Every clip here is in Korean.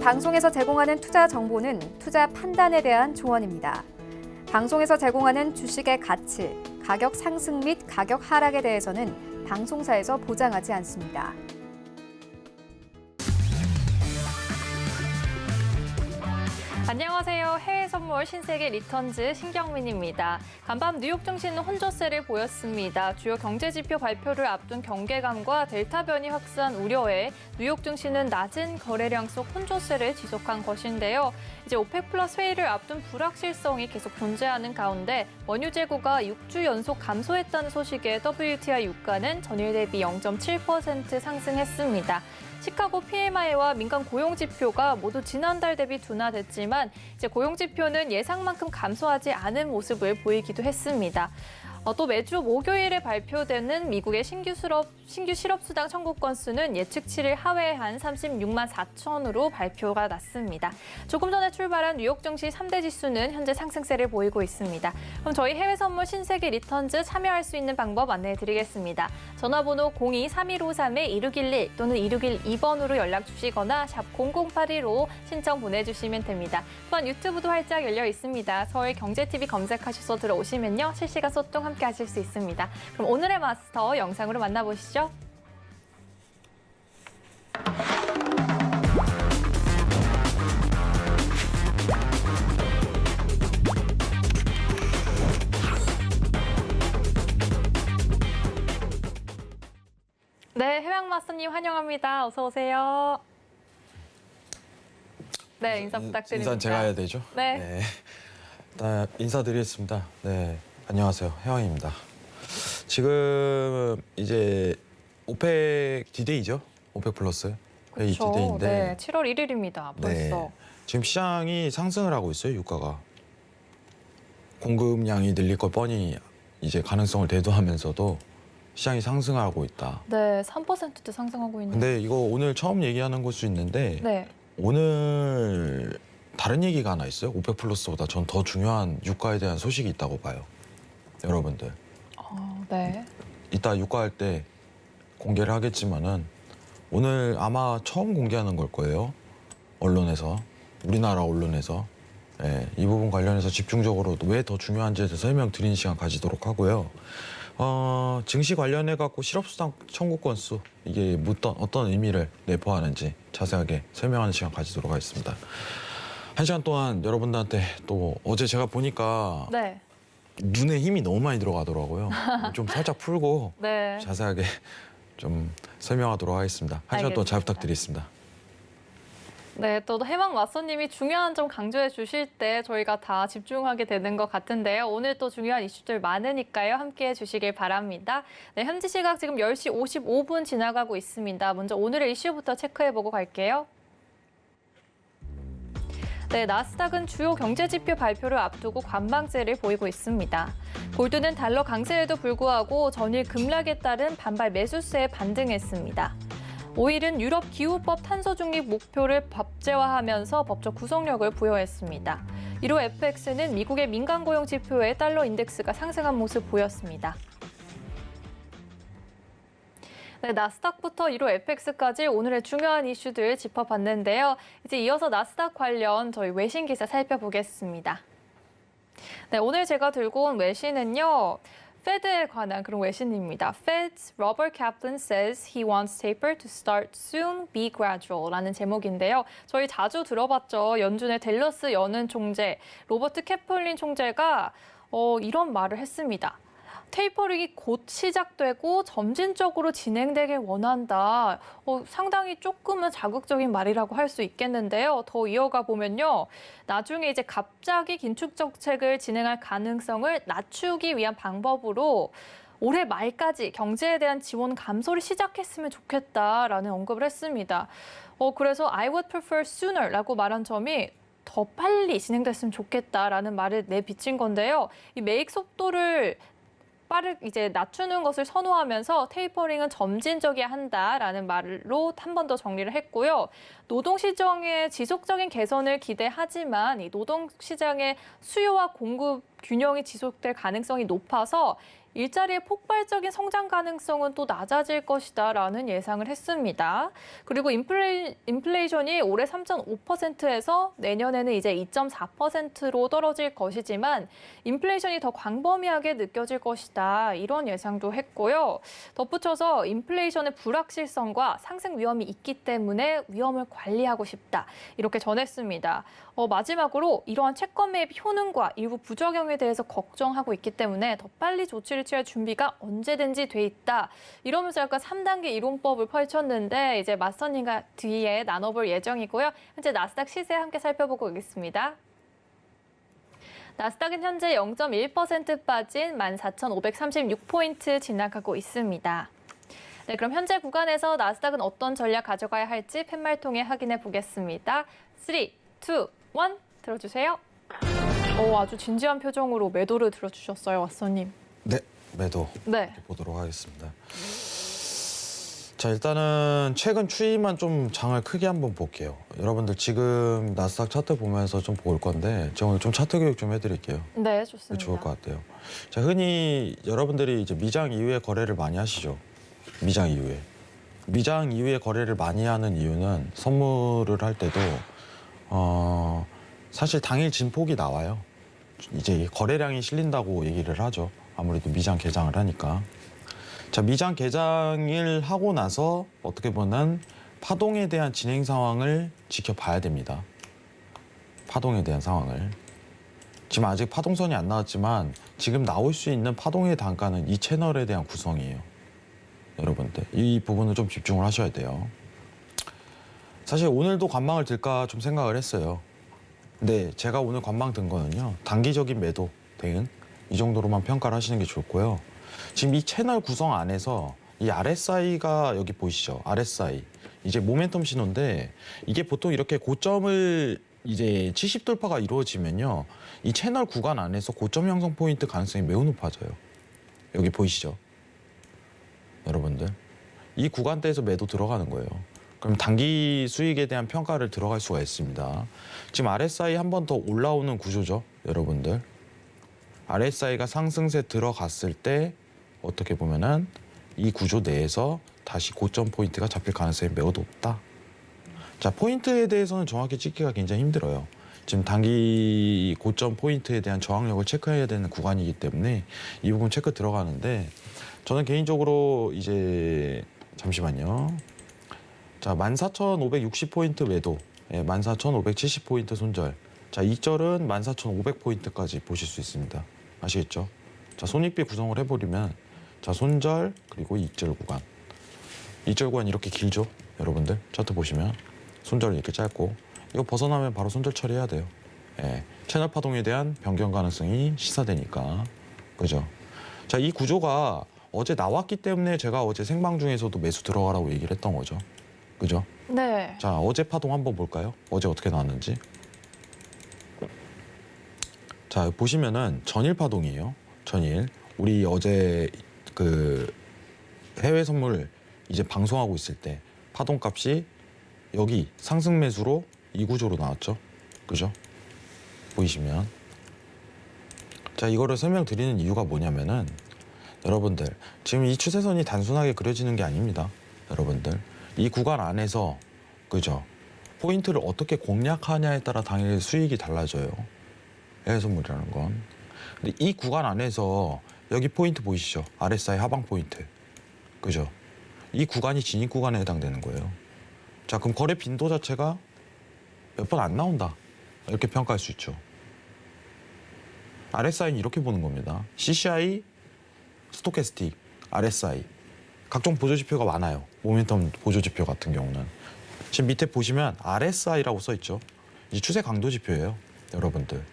방송에서 제공하는 투자 정보는 투자 판단에 대한 조언입니다. 방송에서 제공하는 주식의 가치, 가격 상승 및 가격 하락에 대해서는 방송사에서 보장하지 않습니다. 안녕하세요. 해외 선물 신세계 리턴즈 신경민입니다. 간밤 뉴욕 증시는 혼조세를 보였습니다. 주요 경제 지표 발표를 앞둔 경계감과 델타 변이 확산 우려에 뉴욕 증시는 낮은 거래량 속 혼조세를 지속한 것인데요. 이제 오펙 플러스 회의를 앞둔 불확실성이 계속 존재하는 가운데 원유 재고가 6주 연속 감소했다는 소식에 WTI 유가는 전일 대비 0.7% 상승했습니다. 시카고 PMI와 민간 고용 지표가 모두 지난달 대비 둔화됐지만 이제 고용 지표는 예상만큼 감소하지 않은 모습을 보이기도 했습니다. 또 매주 목요일에 발표되는 미국의 신규 실업수당 청구 건수는 예측치를 하회한 36만 4천으로 발표가 났습니다. 조금 전에 출발한 뉴욕 증시 3대 지수는 현재 상승세를 보이고 있습니다. 그럼 저희 해외 선물 신세계 리턴즈 참여할 수 있는 방법 안내해 드리겠습니다. 전화번호 02-3153-2611 또는 2612번으로 연락 주시거나 샵 0082로 신청 보내주시면 됩니다. 또한 유튜브도 활짝 열려 있습니다. 서울경제TV 검색하셔서 들어오시면요. 실시간 소통 함께 하실 수 있습니다. 그럼 오늘의 마스터 영상으로 만나보시죠. 네, 해양 마스터님 환영합니다. 어서 오세요. 네, 인사 부탁드립니다. 인사는 제가 해야 되죠? 네. 일단 인사드리겠습니다. 네, 안녕하세요. 해왕입니다. 지금 이제 오펙 디데이죠? 오펙 플러스 회의 디데이인데. 네, 7월 1일입니다. 벌써. 네, 지금 시장이 상승을 하고 있어요, 유가가. 공급량이 늘릴 걸 뻔히 이제 가능성을 대두하면서도 시장이 상승하고 있다. 네, 3%대 상승하고 있는. 근데 이거 오늘 처음 얘기하는 걸 수 있는데 네. 오늘 다른 얘기가 하나 있어요. 오펙 플러스보다 전 더 중요한 유가에 대한 소식이 있다고 봐요. 여러분들. 네. 이따 유가할 때 공개를 하겠지만은 오늘 아마 처음 공개하는 걸 거예요. 언론에서. 우리나라 언론에서. 예, 이 부분 관련해서 집중적으로 왜 더 중요한지에 대해서 설명드리는 시간 가지도록 하고요. 증시 관련해갖고 실업수당 청구 건수 이게 어떤 의미를 내포하는지 자세하게 설명하는 시간 가지도록 하겠습니다. 1시간 동안 여러분들한테 또 어제 제가 보니까 네. 눈에 힘이 너무 많이 들어가더라고요. 좀 살짝 풀고 네. 자세하게 좀 설명하도록 하겠습니다. 1시간 동안 잘 알겠습니다. 부탁드리겠습니다. 네, 또 해망 마스터님이 중요한 점 강조해 주실 때 저희가 다 집중하게 되는 것 같은데요. 오늘 또 중요한 이슈들 많으니까요. 함께해 주시길 바랍니다. 네, 현지 시각 지금 10시 55분 지나가고 있습니다. 먼저 오늘의 이슈부터 체크해보고 갈게요. 네, 나스닥은 주요 경제 지표 발표를 앞두고 관망세를 보이고 있습니다. 골드는 달러 강세에도 불구하고 전일 급락에 따른 반발 매수세에 반등했습니다. 오일은 유럽 기후법 탄소 중립 목표를 법제화하면서 법적 구속력을 부여했습니다. 이로 FX는 미국의 민간 고용 지표에 달러 인덱스가 상승한 모습 보였습니다. 네, 나스닥부터 이로 FX까지 오늘의 중요한 이슈들 짚어봤는데요. 이제 이어서 나스닥 관련 저희 외신 기사 살펴보겠습니다. 네, 오늘 제가 들고 온 외신은요. 페드에 관한 그런 외신입니다. Fed's Robert Kaplan says he wants taper to start soon, be gradual라는 제목인데요. 저희 자주 들어봤죠. 연준의 댈러스 연은 총재, 로버트 캐플린 총재가 이런 말을 했습니다. 테이퍼링이 곧 시작되고 점진적으로 진행되길 원한다. 상당히 조금은 자극적인 말이라고 할 수 있겠는데요. 더 이어가 보면요. 나중에 이제 갑자기 긴축 정책을 진행할 가능성을 낮추기 위한 방법으로 올해 말까지 경제에 대한 지원 감소를 시작했으면 좋겠다라는 언급을 했습니다. 그래서 I would prefer sooner라고 말한 점이 더 빨리 진행됐으면 좋겠다라는 말을 내비친 건데요. 이 매입 속도를 이제 낮추는 것을 선호하면서 테이퍼링은 점진적이어야 한다라는 말로 한 번 더 정리를 했고요. 노동시장의 지속적인 개선을 기대하지만 이 노동시장의 수요와 공급 균형이 지속될 가능성이 높아서 일자리의 폭발적인 성장 가능성은 또 낮아질 것이다라는 예상을 했습니다. 그리고 인플레이션이 올해 3.5%에서 내년에는 이제 2.4%로 떨어질 것이지만 인플레이션이 더 광범위하게 느껴질 것이다. 이런 예상도 했고요. 덧붙여서 인플레이션의 불확실성과 상승 위험이 있기 때문에 위험을 관리하고 싶다. 이렇게 전했습니다. 마지막으로 이러한 채권 매입 효능과 일부 부작용에 대해서 걱정하고 있기 때문에 더 빨리 조치를 취할 준비가 언제든지 돼 있다. 이러면서 약간 3단계 이론법을 펼쳤는데 이제 맞선님과 뒤에 나눠볼 예정이고요. 현재 나스닥 시세 함께 살펴보고 오겠습니다. 나스닥은 현재 0.1% 빠진 14,536포인트 진행하고 있습니다. 네, 그럼 현재 구간에서 나스닥은 어떤 전략 가져가야 할지 팻말 통해 확인해 보겠습니다. 3, 2, 1 들어주세요. 아주 진지한 표정으로 매도를 들어주셨어요, 왓서님. 네, 매도 네. 보도록 하겠습니다. 자, 일단은 최근 추이만 좀 장을 크게 한번 볼게요. 여러분들 지금 나스닥 차트 보면서 좀 볼 건데 제가 오늘 좀 차트 교육 좀 해드릴게요. 네, 좋습니다. 좋을 것 같아요. 자, 흔히 여러분들이 이제 미장 이후에 거래를 많이 하시죠. 미장 이후에 거래를 많이 하는 이유는 선물을 할 때도 사실 당일 진폭이 나와요. 이제 거래량이 실린다고 얘기를 하죠. 아무래도 미장 개장을 하니까. 자, 미장 개장을 하고 나서 어떻게 보면 파동에 대한 진행 상황을 지켜봐야 됩니다. 파동에 대한 상황을. 지금 아직 파동선이 안 나왔지만 지금 나올 수 있는 파동의 단가는 이 채널에 대한 구성이에요. 여러분들 이 부분을 좀 집중을 하셔야 돼요. 사실 오늘도 관망을 들까 좀 생각을 했어요. 근데 제가 오늘 관망 든 거는요, 단기적인 매도 대응 이 정도로만 평가를 하시는 게 좋고요. 지금 이 채널 구성 안에서 이 RSI가 여기 보이시죠? RSI 이제 모멘텀 신호인데 이게 보통 이렇게 고점을 이제 70 돌파가 이루어지면요, 이 채널 구간 안에서 고점 형성 포인트 가능성이 매우 높아져요. 여기 보이시죠? 여러분들 이 구간대에서 매도 들어가는 거예요. 그럼 단기 수익에 대한 평가를 들어갈 수가 있습니다. 지금 RSI 한 번 더 올라오는 구조죠, 여러분들. RSI가 상승세 들어갔을 때 어떻게 보면은 이 구조 내에서 다시 고점 포인트가 잡힐 가능성이 매우 높다. 자, 포인트에 대해서는 정확히 찍기가 굉장히 힘들어요. 지금 단기 고점 포인트에 대한 저항력을 체크해야 되는 구간이기 때문에 이 부분 체크 들어가는데, 저는 개인적으로 이제 잠시만요. 자, 14,560포인트 매도, 14,570포인트 손절. 자, 이절은 14,500포인트까지 보실 수 있습니다. 아시겠죠? 자, 손익비 구성을 해버리면, 자, 손절 그리고 이절 구간. 이절 구간 이렇게 길죠, 여러분들. 차트 보시면 손절 이렇게 짧고, 이거 벗어나면 바로 손절 처리해야 돼요. 채널 파동에 대한 변경 가능성이 시사되니까, 그죠? 자, 이 구조가 어제 나왔기 때문에 제가 어제 생방 중에서도 매수 들어가라고 얘기를 했던 거죠. 그죠? 네. 자, 어제 파동 한번 볼까요? 어제 어떻게 나왔는지. 자, 보시면은 전일 파동이에요. 전일. 우리 어제 그 해외 선물 이제 방송하고 있을 때 파동 값이 여기 상승 매수로 이 구조로 나왔죠. 그죠? 보이시면. 자, 이거를 설명드리는 이유가 뭐냐면은, 여러분들 지금 이 추세선이 단순하게 그려지는 게 아닙니다. 여러분들 이 구간 안에서, 그죠, 포인트를 어떻게 공략하냐에 따라 당일 수익이 달라져요. 해외 선물이라는 건. 근데 이 구간 안에서 여기 포인트 보이시죠? RSI 하방 포인트, 그죠? 이 구간이 진입 구간에 해당되는 거예요. 자, 그럼 거래 빈도 자체가 몇 번 안 나온다, 이렇게 평가할 수 있죠. RSI는 이렇게 보는 겁니다. CCI, 스토캐스틱, RSI 각종 보조지표가 많아요. 모멘텀 보조지표 같은 경우는 지금 밑에 보시면 RSI라고 써있죠. 이 추세 강도 지표예요, 여러분들.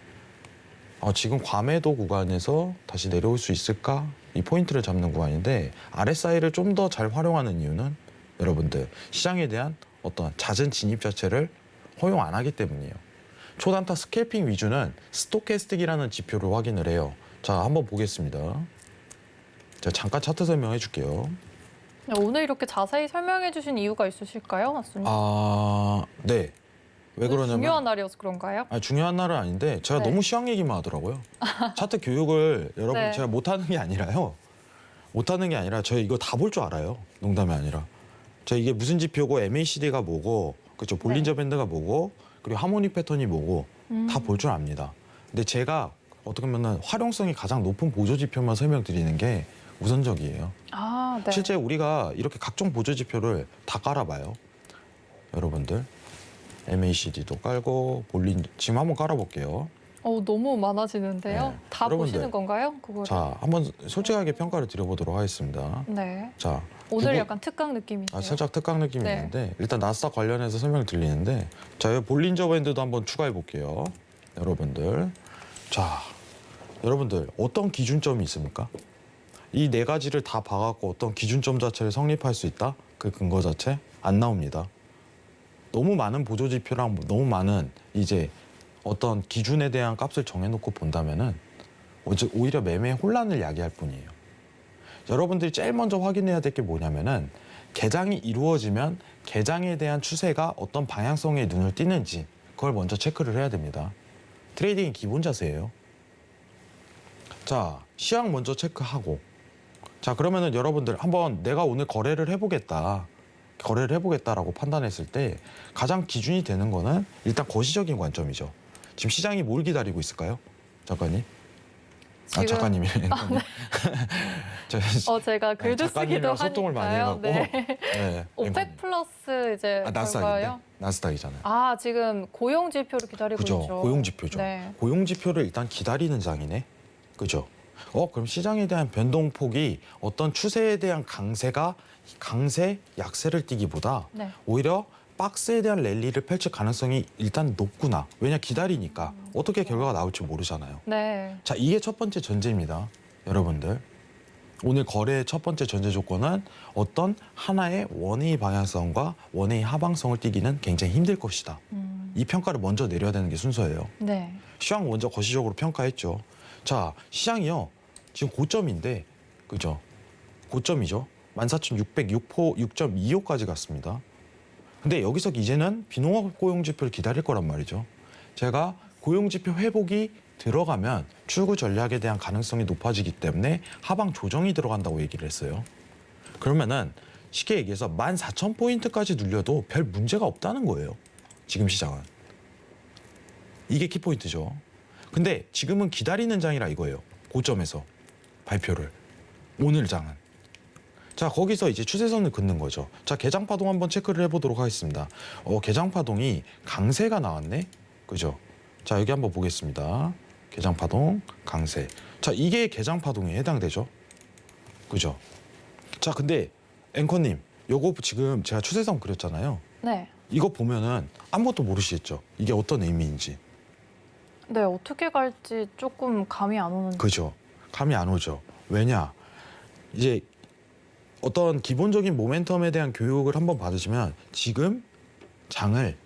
지금 과매도 구간에서 다시 내려올 수 있을까? 이 포인트를 잡는 구간인데, RSI를 좀 더 잘 활용하는 이유는 여러분들 시장에 대한 어떤 잦은 진입 자체를 허용 안 하기 때문이에요. 초단타 스캘핑 위주는 스토캐스틱이라는 지표를 확인을 해요. 자, 한번 보겠습니다. 자, 잠깐 차트 설명해 줄게요. 오늘 이렇게 자세히 설명해 주신 이유가 있으실까요, 맞습니다. 네. 왜 그러냐면 중요한 날이어서 그런가요? 아니, 중요한 날은 아닌데 제가 네. 너무 시황 얘기만 하더라고요. 차트 교육을 여러분 네. 제가 못하는 게 아니라요. 못하는 게 아니라 저 이거 다 볼 줄 알아요. 농담이 아니라. 저 이게 무슨 지표고 MACD가 뭐고 그렇죠. 볼린저 밴드가 뭐고 그리고 하모니 패턴이 뭐고 다 볼 줄 압니다. 근데 제가 어떻게 보면 활용성이 가장 높은 보조 지표만 설명드리는 게 우선적이에요. 아, 네. 실제 우리가 이렇게 각종 보조 지표를 다 깔아봐요. 여러분들 MACD도 깔고 볼린 지금 한번 깔아볼게요. 너무 많아지는데요. 네. 다 여러분들, 보시는 건가요? 그거를? 자, 한번 솔직하게 평가를 드려보도록 하겠습니다. 네. 자, 오늘 두분- 약간 특강 느낌이세요. 살짝 특강 느낌이 네. 있는데 일단 나스닥 관련해서 설명 드리는데 자, 여기 볼린저 밴드도 한번 추가해 볼게요. 여러분들. 자, 여러분들 어떤 기준점이 있습니까? 이 네 가지를 다 봐갖고 어떤 기준점 자체를 성립할 수 있다? 그 근거 자체 안 나옵니다. 너무 많은 보조 지표랑 너무 많은 이제 어떤 기준에 대한 값을 정해놓고 본다면은 오히려 매매의 혼란을 야기할 뿐이에요. 여러분들이 제일 먼저 확인해야 될 게 뭐냐면은 개장이 이루어지면 개장에 대한 추세가 어떤 방향성에 눈을 띄는지 그걸 먼저 체크를 해야 됩니다. 트레이딩의 기본 자세예요. 자, 시황 먼저 체크하고 자, 그러면은 여러분들 한번 내가 오늘 거래를 해보겠다라고 판단했을 때 가장 기준이 되는 거는 일단 거시적인 관점이죠. 지금 시장이 뭘 기다리고 있을까요? 작가님? 지금- 작가님이. 제가 글도 쓰기도 작가님이랑 소통을 많이 하니까요. 해갖고. 네. 네, 오펙 플러스 이제 나스닥인데? 결과요? 나스닥이잖아요. 아, 지금 고용 지표를 기다리고 그죠? 있죠. 고용 지표죠. 네. 고용 지표를 일단 기다리는 장이네. 그죠? 그럼 시장에 대한 변동폭이 어떤 추세에 대한 강세, 약세를 띠기보다 네. 오히려 박스에 대한 랠리를 펼칠 가능성이 일단 높구나. 왜냐 기다리니까 어떻게 결과가 나올지 모르잖아요. 네. 자, 이게 첫 번째 전제입니다. 여러분들. 오늘 거래의 첫 번째 전제 조건은 어떤 하나의 원웨이 방향성과 원웨이 하방성을 띠기는 굉장히 힘들 것이다. 이 평가를 먼저 내려야 되는 게 순서예요. 네. 시황 먼저 거시적으로 평가했죠. 자, 시장이요. 지금 고점인데, 그죠? 고점이죠. 14,606.25까지 갔습니다. 근데 여기서 이제는 비농업 고용지표를 기다릴 거란 말이죠. 제가 고용지표 회복이 들어가면 출구 전략에 대한 가능성이 높아지기 때문에 하방 조정이 들어간다고 얘기를 했어요. 그러면은 쉽게 얘기해서 14,000포인트까지 눌려도 별 문제가 없다는 거예요. 지금 시장은. 이게 키포인트죠. 근데 지금은 기다리는 장이라 이거예요. 고점에서 발표를. 오늘 장은. 자, 거기서 이제 추세선을 긋는 거죠. 자, 개장 파동 한번 체크를 해보도록 하겠습니다. 개장 파동이 강세가 나왔네. 그죠? 자, 여기 한번 보겠습니다. 개장 파동, 강세. 자, 이게 개장 파동에 해당되죠. 그죠? 자, 근데 앵커님, 요거 지금 제가 추세선 그렸잖아요. 네. 이거 보면은 아무것도 모르시겠죠? 이게 어떤 의미인지. 네, 어떻게 갈지 조금 감이 안 오는데. 그죠? 감이 안 오죠. 왜냐? 이제 어떤 기본적인 모멘텀에 대한 교육을 한번 받으시면 지금 장을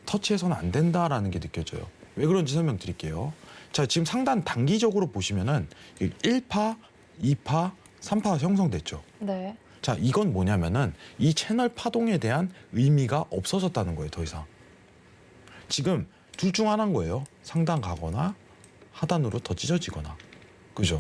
터치해서는 안 된다라는 게 느껴져요. 왜 그런지 설명드릴게요. 자, 지금 상단 단기적으로 보시면은 1파, 2파, 3파가 형성됐죠. 네. 자, 이건 뭐냐면은 이 채널 파동에 대한 의미가 없어졌다는 거예요, 더 이상. 지금 둘 중 하나인 거예요. 상단 가거나 하단으로 더 찢어지거나. 그죠?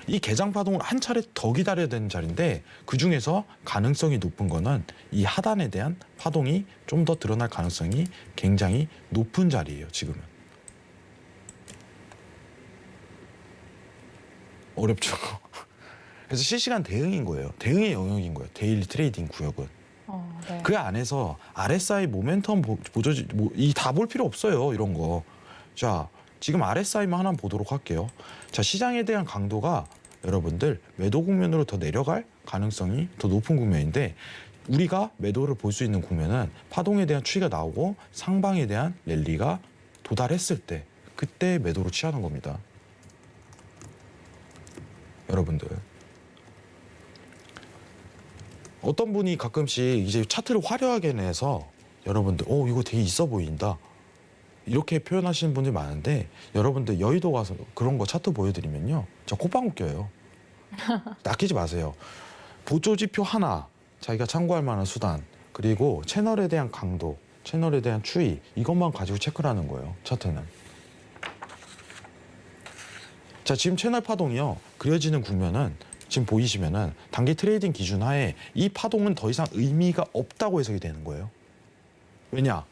이 개장 파동을 한 차례 더 기다려야 되는 자리인데 그중에서 가능성이 높은 거는 이 하단에 대한 파동이 좀 더 드러날 가능성이 굉장히 높은 자리예요, 지금은. 어렵죠. 그래서 실시간 대응인 거예요. 대응의 영역인 거예요. 데일리 트레이딩 구역은. 네. 그 안에서 RSI 모멘텀 보조지 이 다 볼 필요 없어요. 이런 거. 자, 지금 RSI만 하나 보도록 할게요. 자, 시장에 대한 강도가 여러분들 매도 국면으로 더 내려갈 가능성이 더 높은 국면인데 우리가 매도를 볼 수 있는 국면은 파동에 대한 추이가 나오고 상방에 대한 랠리가 도달했을 때 그때 매도로 취하는 겁니다. 여러분들. 어떤 분이 가끔씩 이제 차트를 화려하게 내서 여러분들 이거 되게 있어 보인다 이렇게 표현하시는 분들이 많은데 여러분들 여의도 가서 그런 거 차트 보여드리면요 저 콧방울 껴요. 낚이지 마세요. 보조지표 하나 자기가 참고할 만한 수단 그리고 채널에 대한 강도 채널에 대한 추이 이것만 가지고 체크를 하는 거예요. 차트는. 자, 지금 채널 파동이요. 그려지는 국면은 지금 보이시면은 단기 트레이딩 기준 하에 이 파동은 더 이상 의미가 없다고 해석이 되는 거예요. 왜냐?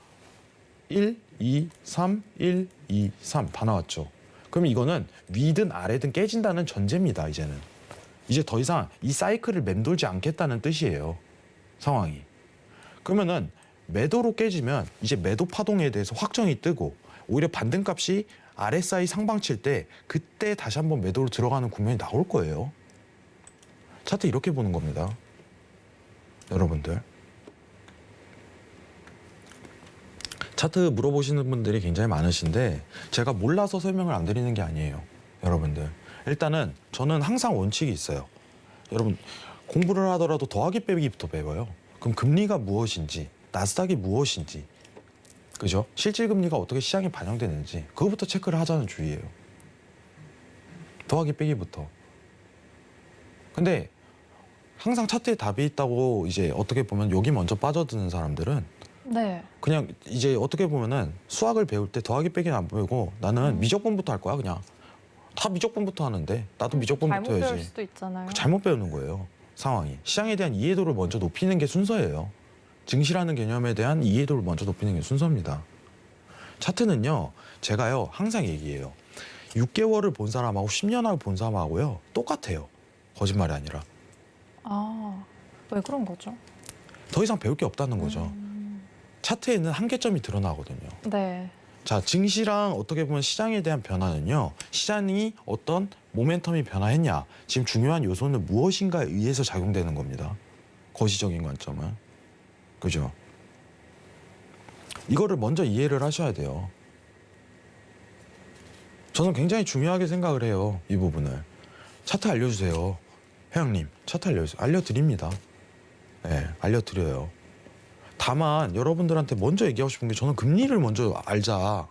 1, 2, 3, 1, 2, 3 다 나왔죠. 그럼 이거는 위든 아래든 깨진다는 전제입니다. 이제는. 이제 더 이상 이 사이클을 맴돌지 않겠다는 뜻이에요. 상황이. 그러면은 매도로 깨지면 이제 매도 파동에 대해서 확정이 뜨고 오히려 반등값이 RSI 상방 칠 때 그때 다시 한번 매도로 들어가는 국면이 나올 거예요. 차트 이렇게 보는 겁니다. 여러분들. 차트 물어보시는 분들이 굉장히 많으신데 제가 몰라서 설명을 안 드리는 게 아니에요. 여러분들. 일단은 저는 항상 원칙이 있어요. 여러분 공부를 하더라도 더하기 빼기부터 배워요. 그럼 금리가 무엇인지 나스닥이 무엇인지 그죠? 실질금리가 어떻게 시장에 반영되는지 그거부터 체크를 하자는 주의예요. 더하기 빼기부터. 근데 항상 차트에 답이 있다고 이제 어떻게 보면 여기 먼저 빠져드는 사람들은 네. 그냥 이제 어떻게 보면은 수학을 배울 때 더하기 빼기는 안 배우고 나는 미적분부터 할 거야 그냥. 다 미적분부터 하는데 나도 미적분부터 잘못 배울 해야지. 수도 있잖아요. 잘못 배우는 거예요. 상황이. 시장에 대한 이해도를 먼저 높이는 게 순서예요. 증시라는 개념에 대한 이해도를 먼저 높이는 게 순서입니다. 차트는요. 제가요. 항상 얘기해요. 6개월을 본 사람하고 10년을 본 사람하고요. 똑같아요. 거짓말이 아니라. 아, 왜 그런 거죠? 더 이상 배울 게 없다는 거죠. 차트에는 한계점이 드러나거든요. 네. 자, 증시랑 어떻게 보면 시장에 대한 변화는요. 시장이 어떤 모멘텀이 변화했냐. 지금 중요한 요소는 무엇인가에 의해서 작용되는 겁니다. 거시적인 관점은. 그죠? 이거를 먼저 이해를 하셔야 돼요. 저는 굉장히 중요하게 생각을 해요. 이 부분을. 차트 알려주세요. 회장님, 차트 알려주세요. 알려드립니다. 네, 알려드려요. 다만 여러분들한테 먼저 얘기하고 싶은 게 저는 금리를 먼저 알자.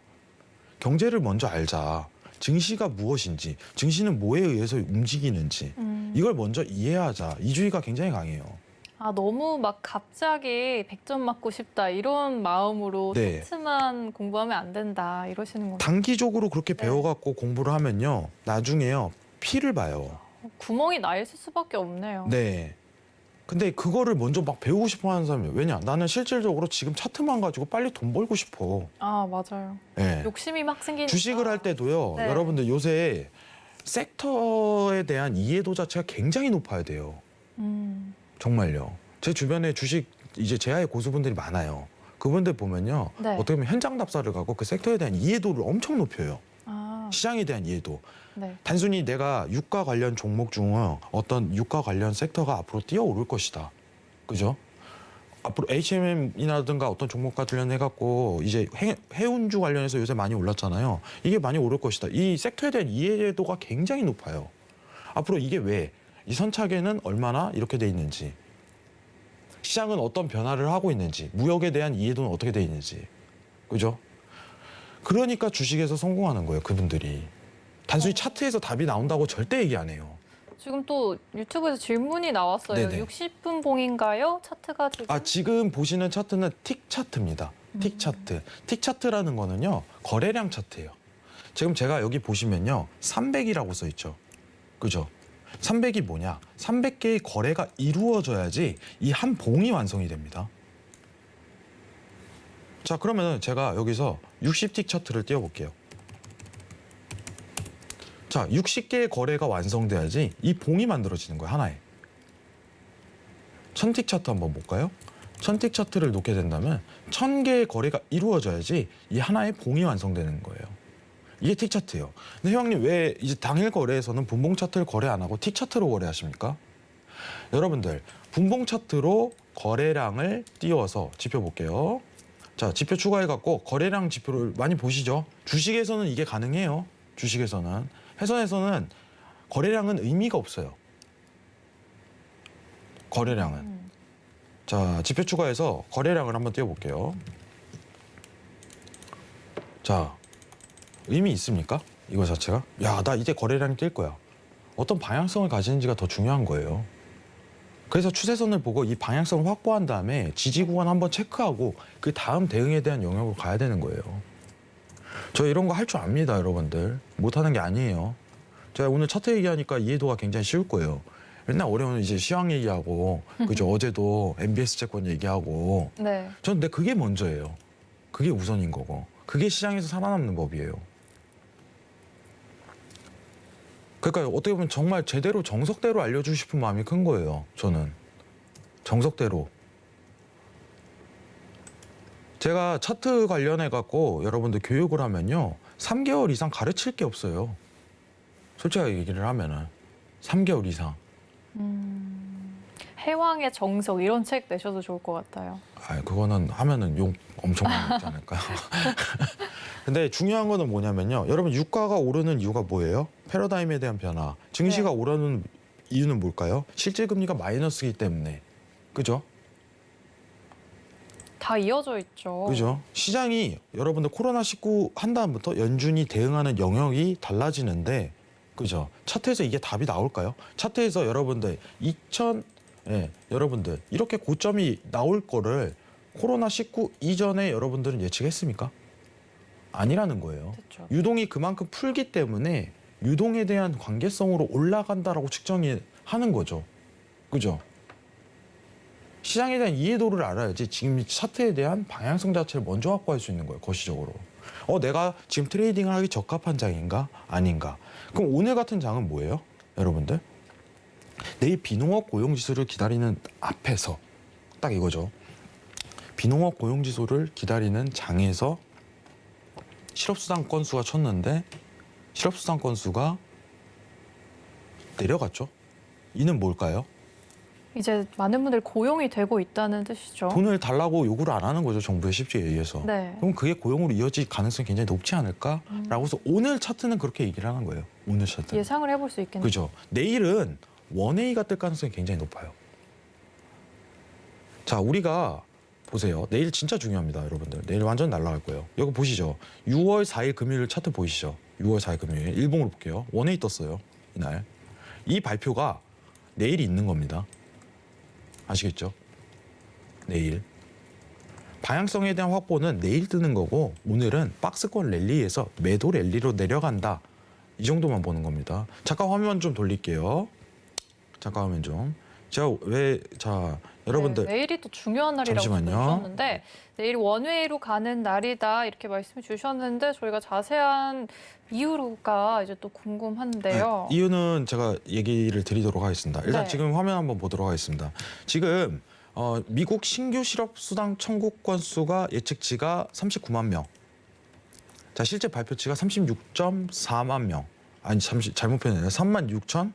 경제를 먼저 알자. 증시가 무엇인지, 증시는 뭐에 의해서 움직이는지 이걸 먼저 이해하자. 이주의가 굉장히 강해요. 아, 너무 막 갑자기 100점 맞고 싶다 이런 마음으로 네. 차트만 공부하면 안 된다 이러시는 거죠. 단기적으로 그렇게 네. 배워갖고 공부를 하면요. 나중에요. 피를 봐요. 구멍이 나 있을 수밖에 없네요. 네. 근데 그거를 먼저 막 배우고 싶어 하는 사람이 왜냐? 나는 실질적으로 지금 차트만 가지고 빨리 돈 벌고 싶어. 아, 맞아요. 네. 욕심이 막 생기니까. 주식을 할 때도요. 네. 여러분들 요새 섹터에 대한 이해도 자체가 굉장히 높아야 돼요. 정말요. 제 주변에 주식 이제 제아의 고수분들이 많아요. 그분들 보면요. 네. 어떻게 보면 현장 답사를 가고 그 섹터에 대한 이해도를 엄청 높여요. 아, 시장에 대한 이해도. 네. 단순히 내가 유가 관련 종목 중 어떤 유가 관련 섹터가 앞으로 뛰어오를 것이다. 그죠? 앞으로 HMM이라든가 어떤 종목과 관련해갖고 이제 해운주 관련해서 요새 많이 올랐잖아요. 이게 많이 오를 것이다. 이 섹터에 대한 이해도가 굉장히 높아요. 앞으로 이게 왜? 이 선착에는 얼마나 이렇게 돼 있는지. 시장은 어떤 변화를 하고 있는지. 무역에 대한 이해도는 어떻게 돼 있는지. 그죠? 그러니까 주식에서 성공하는 거예요. 그분들이. 단순히 차트에서 답이 나온다고 절대 얘기 안 해요. 지금 또 유튜브에서 질문이 나왔어요. 네네. 60분 봉인가요? 차트가 지금? 지금 보시는 차트는 틱 차트입니다. 틱 차트. 틱 차트라는 거는요. 거래량 차트예요. 지금 제가 여기 보시면요. 300이라고 써 있죠. 그죠? 300이 뭐냐? 300개의 거래가 이루어져야지 이 한 봉이 완성이 됩니다. 자, 그러면 제가 여기서 60틱 차트를 띄워볼게요. 자, 60개의 거래가 완성돼야지 이 봉이 만들어지는 거예요, 하나에. 1000틱 차트 한번 볼까요? 1000틱 차트를 놓게 된다면 1000개의 거래가 이루어져야지 이 하나의 봉이 완성되는 거예요. 이게 틱 차트예요. 근데 회장님 왜 이제 당일 거래에서는 분봉 차트를 거래 안 하고 틱 차트로 거래하십니까? 여러분들, 분봉 차트로 거래량을 띄워서 지표 볼게요. 자, 지표 추가해갖고 거래량 지표를 많이 보시죠. 주식에서는 이게 가능해요. 주식에서는. 회선에서는 거래량은 의미가 없어요. 거래량은. 자, 지표 추가해서 거래량을 한번 띄워볼게요. 자, 의미 있습니까? 이거 자체가? 야, 나 이제 거래량이 뛸 거야. 어떤 방향성을 가지는지가 더 중요한 거예요. 그래서 추세선을 보고 이 방향성을 확보한 다음에 지지 구간 한번 체크하고 그 다음 대응에 대한 영역으로 가야 되는 거예요. 저 이런 거 할 줄 압니다, 여러분들. 못하는 게 아니에요. 제가 오늘 차트 얘기하니까 이해도가 굉장히 쉬울 거예요. 맨날 어려운 이제 시황 얘기하고, 그죠? 어제도 MBS 채권 얘기하고. 네. 전 근데 그게 먼저예요. 그게 우선인 거고. 그게 시장에서 살아남는 법이에요. 그러니까 어떻게 보면 정말 제대로 정석대로 알려주고 싶은 마음이 큰 거예요. 저는. 정석대로. 제가 차트 관련해 갖고 여러분들 교육을 하면요. 3개월 이상 가르칠 게 없어요. 솔직하게 얘기를 하면은 3개월 이상. 해왕의 정석 이런 책 내셔도 좋을 것 같아요. 아, 그거는 하면은 욕 엄청 많이 먹지 않을까요? 근데 중요한 거는 뭐냐면요. 여러분 유가가 오르는 이유가 뭐예요? 패러다임에 대한 변화. 증시가 네. 오르는 이유는 뭘까요? 실질 금리가 마이너스이기 때문에. 그죠? 다 이어져 있죠. 그죠? 시장이 여러분들 코로나19 한 다음부터 연준이 대응하는 영역이 달라지는데, 그죠? 차트에서 이게 답이 나올까요? 차트에서 여러분들 여러분들 이렇게 고점이 나올 거를 코로나19 이전에 여러분들은 예측했습니까? 아니라는 거예요. 그렇죠. 유동이 그만큼 풀기 때문에 유동에 대한 관계성으로 올라간다라고 측정이 하는 거죠. 그죠? 시장에 대한 이해도를 알아야지 지금 이 차트에 대한 방향성 자체를 먼저 확보할 수 있는 거예요. 거시적으로. 내가 지금 트레이딩을 하기 적합한 장인가? 아닌가? 그럼 오늘 같은 장은 뭐예요? 여러분들? 내일 비농업 고용지수를 기다리는 앞에서 딱 이거죠. 비농업 고용지수를 기다리는 장에서 실업수당 건수가 쳤는데 실업수당 건수가 내려갔죠. 이는 뭘까요? 이제 많은 분들이 고용이 되고 있다는 뜻이죠. 돈을 달라고 요구를 안 하는 거죠. 정부의 실지에 의해서. 네. 그럼 그게 고용으로 이어질 가능성이 굉장히 높지 않을까라고 해서 오늘 차트는 그렇게 얘기를 하는 거예요. 오늘 차트. 예상을 해볼 수 있겠네요. 그죠. 내일은 원웨이가 뜰 가능성이 굉장히 높아요. 자, 우리가 보세요. 내일 진짜 중요합니다, 여러분들. 내일 완전 날아갈 거예요. 여기 보시죠. 6월 4일 금요일 차트 보이시죠? 6월 4일 금요일. 일봉으로 볼게요. 원웨이 떴어요. 이날. 이 발표가 내일 있는 겁니다. 아시겠죠? 내일. 방향성에 대한 확보는 내일 뜨는 거고 오늘은 박스권 랠리에서 매도 랠리로 내려간다. 이 정도만 보는 겁니다. 잠깐 화면 좀 돌릴게요. 잠깐 화면 좀. 여러분들 네, 내일이 또 중요한 날이라고 잠시만요. 주셨는데 내일 원웨이로 가는 날이다 이렇게 말씀해 주셨는데 저희가 자세한 이유가 이제 또 궁금한데요. 네, 이유는 제가 얘기를 드리도록 하겠습니다. 일단 네. 지금 화면 한번 보도록 하겠습니다. 지금 미국 신규 실업 수당 청구 건수가 예측치가 39만 명. 자, 실제 발표치가 36.4만 명. 아니, 잘못 표현했네요. 36천.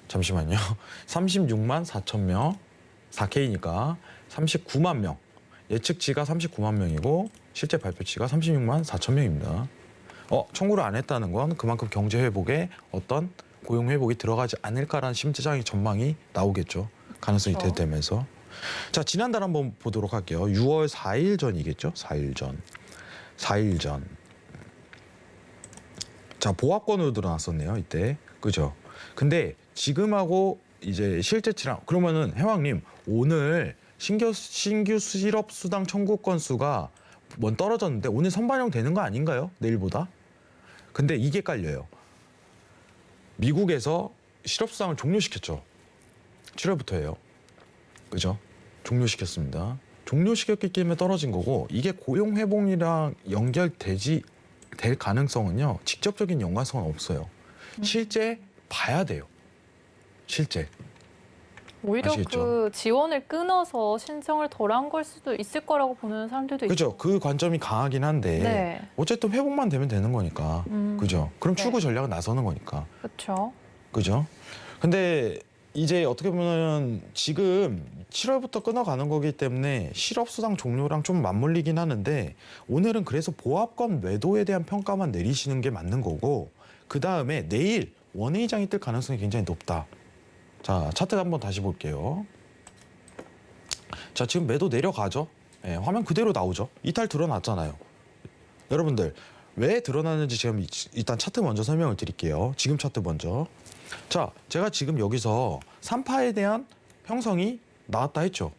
잠시만요. 36만 4천 명. 4K니까 39만 명. 예측치가 39만 명이고 실제 발표치가 36만 4천 명입니다. 청구를 안 했다는 건 그만큼 경제 회복에 어떤 고용 회복이 들어가지 않을까라는 심재장의 전망이 나오겠죠. 가능성이 그렇죠. 대되면서. 자, 지난달 한번 보도록 할게요. 6월 4일 전이겠죠. 4일 전. 4일 전. 자, 보합권으로 드러났었네요. 이때. 그죠? 근데 지금하고 이제 실제치랑 그러면은 해왕님 오늘 신규 실업 수당 청구 건수가 떨어졌는데 오늘 선반영 되는 거 아닌가요? 내일보다? 근데 이게 깔려요. 미국에서 실업수당을 종료시켰죠. 7월부터예요. 그죠? 종료시켰습니다. 종료시켰기 때문에 떨어진 거고 이게 고용 회복이랑 될 가능성은요. 직접적인 연관성은 없어요. 실제 봐야 돼요. 실제. 오히려 아시겠죠? 그 지원을 끊어서 신청을 덜 한 걸 수도 있을 거라고 보는 사람들도 그죠? 있고. 그 관점이 강하긴 한데 네. 어쨌든 회복만 되면 되는 거니까. 그죠? 그럼 네. 출구 전략은 나서는 거니까. 그렇죠. 그죠? 근데 이제 어떻게 보면 지금 7월부터 끊어가는 거기 때문에 실업수당 종료랑 좀 맞물리긴 하는데 오늘은 그래서 보합권 매도에 대한 평가만 내리시는 게 맞는 거고 그 다음에 내일 원웨이장이 뜰 가능성이 굉장히 높다. 자, 차트 한번 다시 볼게요. 자, 지금 매도 내려가죠? 예, 화면 그대로 나오죠? 이탈 드러났잖아요. 여러분들 왜 드러나는지 지금 일단 차트 먼저 설명을 드릴게요. 지금 차트 먼저. 자, 제가 지금 여기서 3파에 대한 형성이 나왔다 했죠.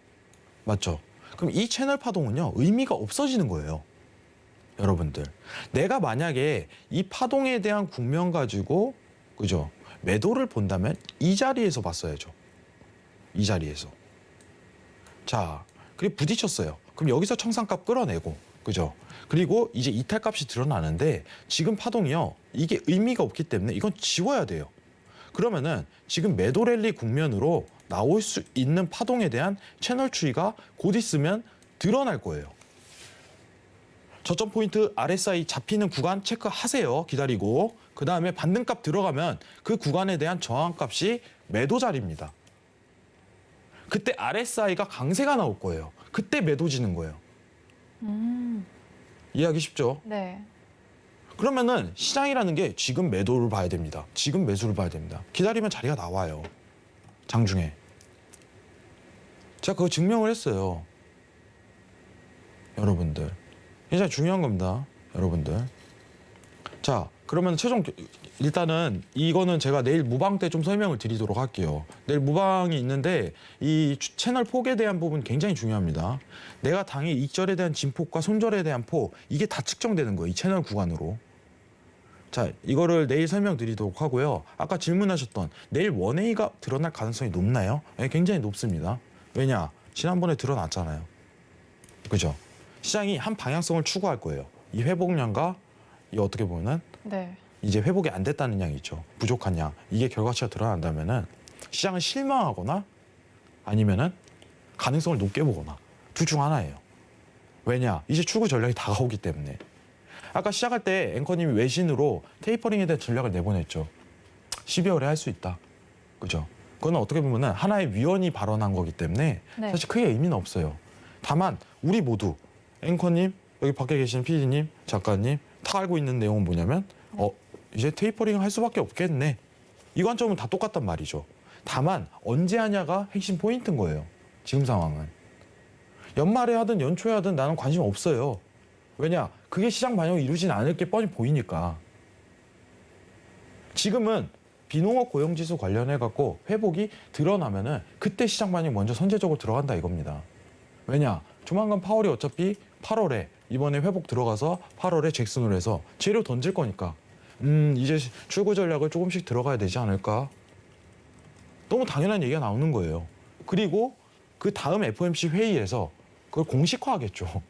맞죠? 그럼 이 채널 파동은요, 의미가 없어지는 거예요. 여러분들. 내가 만약에 이 파동에 대한 국면 가지고, 그죠? 매도를 본다면 이 자리에서 봤어야죠. 이 자리에서. 자, 그리고 부딪혔어요. 그럼 여기서 청산값 끌어내고, 그죠? 그리고 이제 이탈값이 드러나는데 지금 파동이요, 이게 의미가 없기 때문에 이건 지워야 돼요. 그러면은 지금 매도 랠리 국면으로 나올 수 있는 파동에 대한 채널 추이가 곧 있으면 드러날 거예요. 저점 포인트 RSI 잡히는 구간 체크하세요. 기다리고. 그 다음에 반등값 들어가면 그 구간에 대한 저항값이 매도 자리입니다. 그때 RSI가 강세가 나올 거예요. 그때 매도지는 거예요. 이해하기 쉽죠? 네. 그러면은 시장이라는 게 지금 매도를 봐야 됩니다. 지금 매수를 봐야 됩니다. 기다리면 자리가 나와요. 장중에. 제가 그거 증명을 했어요. 여러분들. 굉장히 중요한 겁니다. 여러분들. 자, 그러면 일단은 이거는 제가 내일 무방 때 좀 설명을 드리도록 할게요. 내일 무방이 있는데 이 채널 폭에 대한 부분 굉장히 중요합니다. 내가 당일 익절에 대한 진폭과 손절에 대한 폭, 이게 다 측정되는 거예요. 이 채널 구간으로. 자, 이거를 내일 설명드리도록 하고요. 아까 질문하셨던 내일 원웨이가 드러날 가능성이 높나요? 네, 굉장히 높습니다. 왜냐? 지난번에 드러났잖아요. 그죠? 시장이 한 방향성을 추구할 거예요. 이 회복량과 이 어떻게 보면은 네. 이제 회복이 안 됐다는 양이 있죠. 부족한 양. 이게 결과치가 드러난다면은 시장은 실망하거나 아니면은 가능성을 높게 보거나 둘 중 하나예요. 왜냐? 이제 추구 전략이 다가오기 때문에. 아까 시작할 때 앵커님이 외신으로 테이퍼링에 대한 전략을 내보냈죠. 12월에 할 수 있다. 그죠? 그건 어떻게 보면은 하나의 위원이 발언한 거기 때문에 네. 사실 크게 의미는 없어요. 다만 우리 모두 앵커님, 여기 밖에 계신 PD님, 작가님 다 알고 있는 내용은 뭐냐면 이제 테이퍼링을 할 수밖에 없겠네. 이 관점은 다 똑같단 말이죠. 다만 언제 하냐가 핵심 포인트인 거예요. 지금 상황은. 연말에 하든 연초에 하든 나는 관심 없어요. 왜냐? 그게 시장 반영을 이루진 않을 게 뻔히 보이니까. 지금은 비농업 고용지수 관련해갖고 회복이 드러나면은 그때 시장 반영이 먼저 선제적으로 들어간다 이겁니다. 왜냐? 조만간 파월이 어차피 8월에 이번에 회복 들어가서 8월에 잭슨으로 해서 재료 던질 거니까 이제 출구 전략을 조금씩 들어가야 되지 않을까? 너무 당연한 얘기가 나오는 거예요. 그리고 그 다음 FOMC 회의에서 그걸 공식화하겠죠.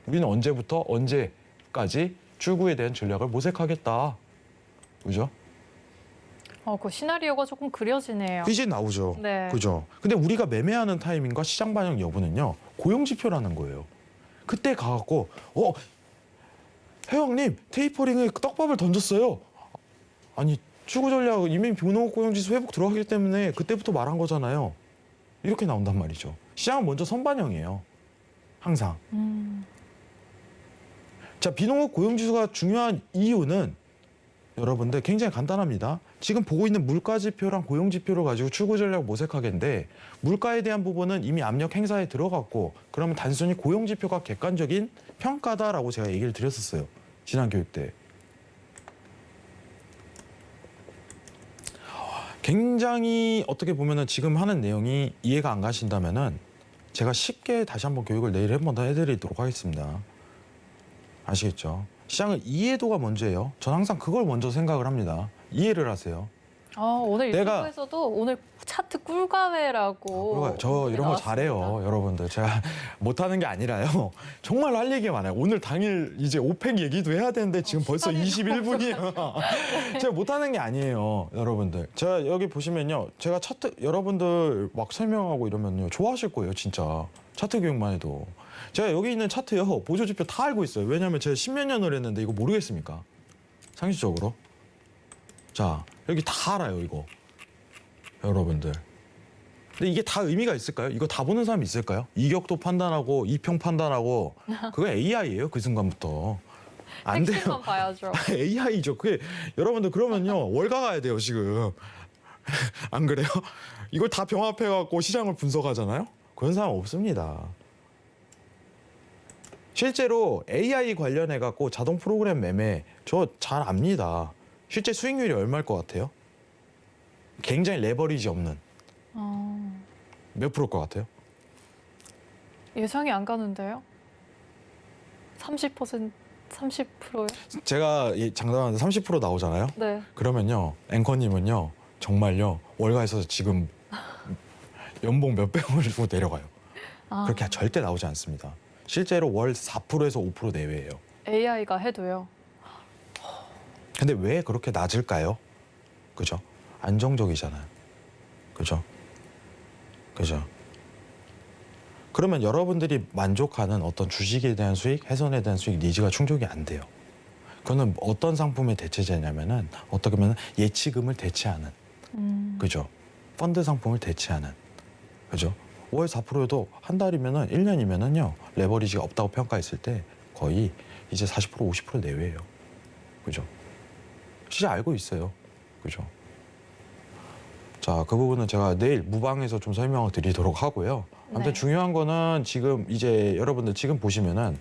우리는 언제부터 언제까지 출구에 대한 전략을 모색하겠다. 그죠? 그 시나리오가 조금 그려지네요. 이제 나오죠. 네. 그죠? 근데 우리가 매매하는 타이밍과 시장 반영 여부는요. 고용 지표라는 거예요. 그때 가갖고 회원님 테이퍼링에 떡밥을 던졌어요. 아니 출구 전략 이미 비농업 고용지수 회복 들어가기 때문에 그때부터 말한 거잖아요. 이렇게 나온단 말이죠. 시장은 먼저 선반영이에요. 항상. 자, 비농업 고용지수가 중요한 이유는 여러분들 굉장히 간단합니다. 지금 보고 있는 물가 지표랑 고용 지표를 가지고 출구 전략 모색하겠는데 물가에 대한 부분은 이미 압력 행사에 들어갔고 그러면 단순히 고용 지표가 객관적인 평가다라고 제가 얘기를 드렸었어요. 지난 교육 때. 굉장히 어떻게 보면은 지금 하는 내용이 이해가 안 가신다면은 제가 쉽게 다시 한번 교육을 내일 한 번 더 해드리도록 하겠습니다. 아시겠죠? 시장은 이해도가 먼저예요. 전 항상 그걸 먼저 생각을 합니다. 이해를 하세요. 오늘 내가- 유튜브에서도 오늘 차트 꿀가회라고. 저 이런 거 나왔습니다. 잘해요, 여러분들. 제가 못하는 게 아니라요. 정말 할 얘기가 많아요. 오늘 당일 이제 오펙 얘기도 해야 되는데 지금 벌써 21분이에요. 제가 못하는 게 아니에요, 여러분들. 제가 여기 보시면요. 제가 차트 여러분들 막 설명하고 이러면요. 좋아하실 거예요, 진짜. 차트 교육만 해도. 제가 여기 있는 차트요. 보조지표 다 알고 있어요. 왜냐하면 제가 십몇 년을 했는데 이거 모르겠습니까? 상식적으로. 자, 여기 다 알아요, 이거. 여러분들. 근데 이게 다 의미가 있을까요? 이거 다 보는 사람이 있을까요? 이격도 판단하고 이평 판단하고 그거 AI예요, 그 순간부터. 안 돼요. 핵심만 봐야죠. AI죠. 그게 여러분들 그러면요. 월가 가야 돼요, 지금. 안 그래요? 이걸 다 병합해 갖고 시장을 분석하잖아요? 그런 사람 없습니다. 실제로 AI 관련해 갖고 자동 프로그램 매매 저 잘 압니다. 실제 수익률이 얼마일 것 같아요? 굉장히 레버리지 없는. 몇 프로일 것 같아요? 예상이 안 가는데요? 30%, 30%요? 제가 장담하는데 30% 나오잖아요. 네. 그러면요, 앵커님은요, 정말요, 월가에서 지금 연봉 몇백억을 주고 내려가요. 아, 그렇게 절대 나오지 않습니다. 실제로 월 4%에서 5% 내외예요. AI가 해도요. 근데 왜 그렇게 낮을까요? 그죠? 안정적이잖아요. 그죠? 그죠? 그러면 여러분들이 만족하는 어떤 주식에 대한 수익, 해선에 대한 수익 니즈가 충족이 안 돼요. 그거는 어떤 상품의 대체제냐면은 어떻게 보면 예치금을 대체하는, 그죠? 펀드 상품을 대체하는, 그죠? 월 4%도 한 달이면은 1년이면은요 레버리지가 없다고 평가했을 때 거의 이제 40% 50% 내외예요. 그죠? 진짜 알고 있어요. 그죠? 자, 그 부분은 제가 내일 무방에서 좀 설명을 드리도록 하고요. 아무튼 네. 중요한 거는 지금 이제 여러분들 지금 보시면은